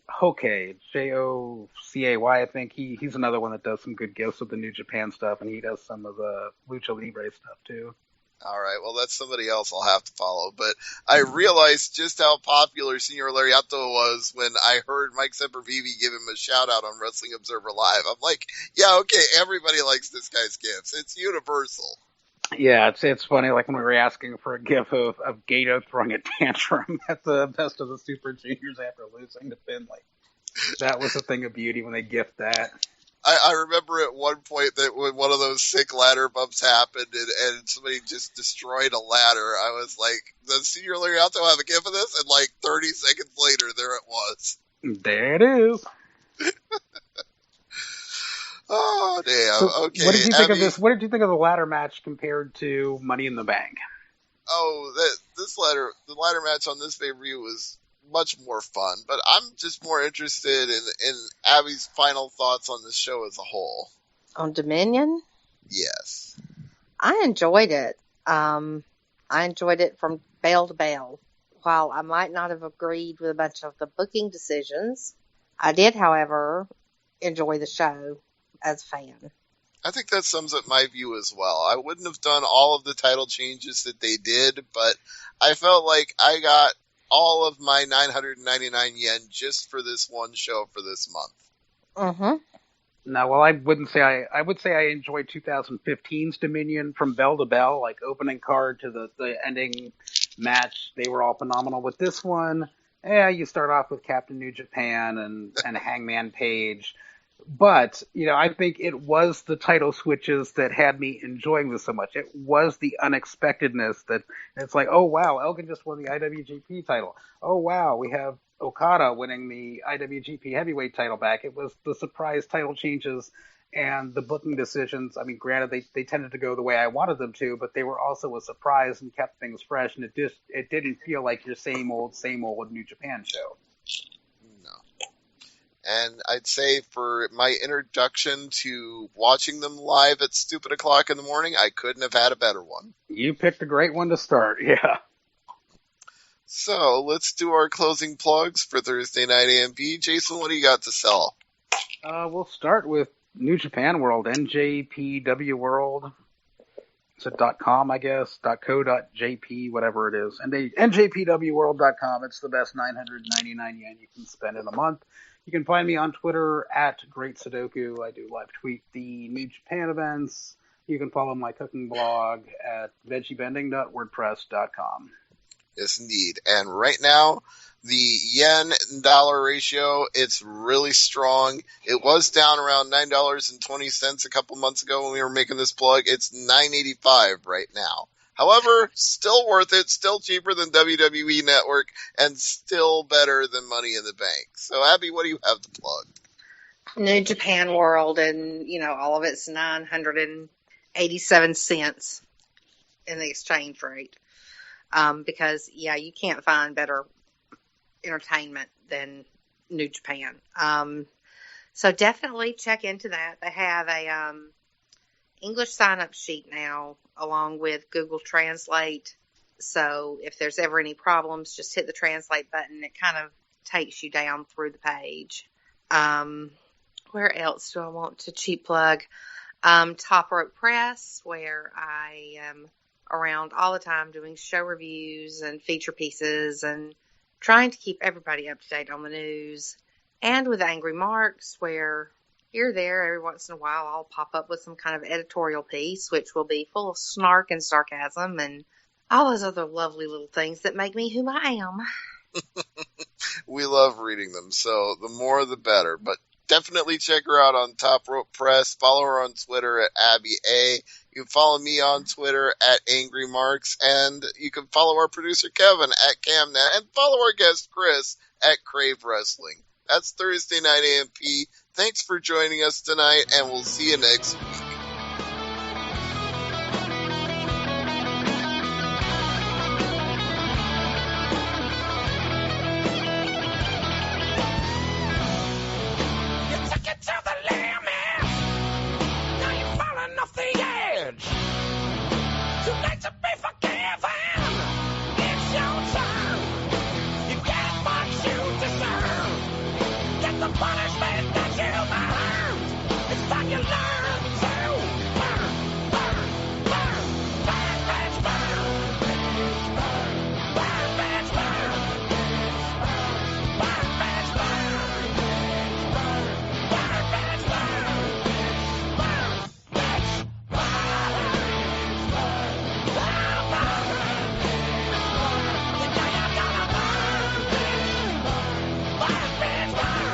Hokey, Jocay, I think he's another one that does some good gifs with the New Japan stuff, and he does some of the Lucha Libre stuff too. All right, well, that's somebody else I'll have to follow. But I realized just how popular Senor Lariato was when I heard Mike Sempervive give him a shout out on Wrestling Observer Live. I'm like, yeah, okay, everybody likes this guy's gifts. It's universal. Yeah, it's funny. Like when we were asking for a gif of Gato throwing a tantrum at the Best of the Super Juniors after losing to Finlay. That was a thing of beauty when they gift that. I remember at one point that when one of those sick ladder bumps happened and somebody just destroyed a ladder, I was like, does Senor Lariato have a gif of this? And like 30 seconds later, there it was. There it is. Oh, damn. So Okay, what did you think of Abby, this? What did you think of the ladder match compared to Money in the Bank? oh, the ladder match on this pay-per-view was much more fun, but I'm just more interested in Abby's final thoughts on the show as a whole. On Dominion, Yes. I enjoyed it. I enjoyed it from bell to bell. While I might not have agreed with a bunch of the booking decisions, I did, however, enjoy the show as a fan. I think that sums up my view as well. I wouldn't have done all of the title changes that they did, but I felt like I got all of my 999 yen just for this one show for this month. Mm-hmm. No, well, I wouldn't say I would say I enjoyed 2015's Dominion from bell to bell, like opening card to the ending match. They were all phenomenal. With this one, you start off with Captain New Japan and Hangman Page. But, I think it was the title switches that had me enjoying this so much. It was the unexpectedness that it's like, oh, wow, Elgin just won the IWGP title. Oh, wow, we have Okada winning the IWGP heavyweight title back. It was the surprise title changes and the booking decisions. I mean, granted, they tended to go the way I wanted them to, but they were also a surprise and kept things fresh. And it didn't feel like your same old New Japan show. No. And I'd say for my introduction to watching them live at stupid o'clock in the morning, I couldn't have had a better one. You picked a great one to start, yeah. So let's do our closing plugs for Thursday Night AMP. Jason, what do you got to sell? We'll start with New Japan World, NJPW World. It's a .com, I guess, .co.jp, whatever it is. And NJPWWorld.com. It's the best 999 yen you can spend in a month. You can find me on Twitter at Great Sudoku. I do live tweet the New Japan events. You can follow my cooking blog at veggiebending.wordpress.com. Yes, indeed. And right now, the yen and dollar ratio, it's really strong. It was down around $9.20 a couple months ago when we were making this plug. It's $9.85 right now. However, still worth it, still cheaper than WWE Network, and still better than Money in the Bank. So, Abby, what do you have to plug? New Japan World, and, all of it's 987 cents in the exchange rate. Because, you can't find better entertainment than New Japan. So definitely check into that. They have a English sign-up sheet now, along with Google Translate. So if there's ever any problems, just hit the translate button. It kind of takes you down through the page. Where else do I want to cheap plug? Top Rope Press, where I am around all the time doing show reviews and feature pieces and trying to keep everybody up to date on the news. And with Angry Marks, where here or there, every once in a while, I'll pop up with some kind of editorial piece, which will be full of snark and sarcasm and all those other lovely little things that make me who I am. We love reading them, so the more the better. But definitely check her out on Top Rope Press. Follow her on Twitter at Abby A. You can follow me on Twitter at AngryMarks, and you can follow our producer Kevin at CamNet, and follow our guest Chris at Crave Wrestling. That's Thursday Night AMP. Thanks for joining us tonight, and we'll see you next week.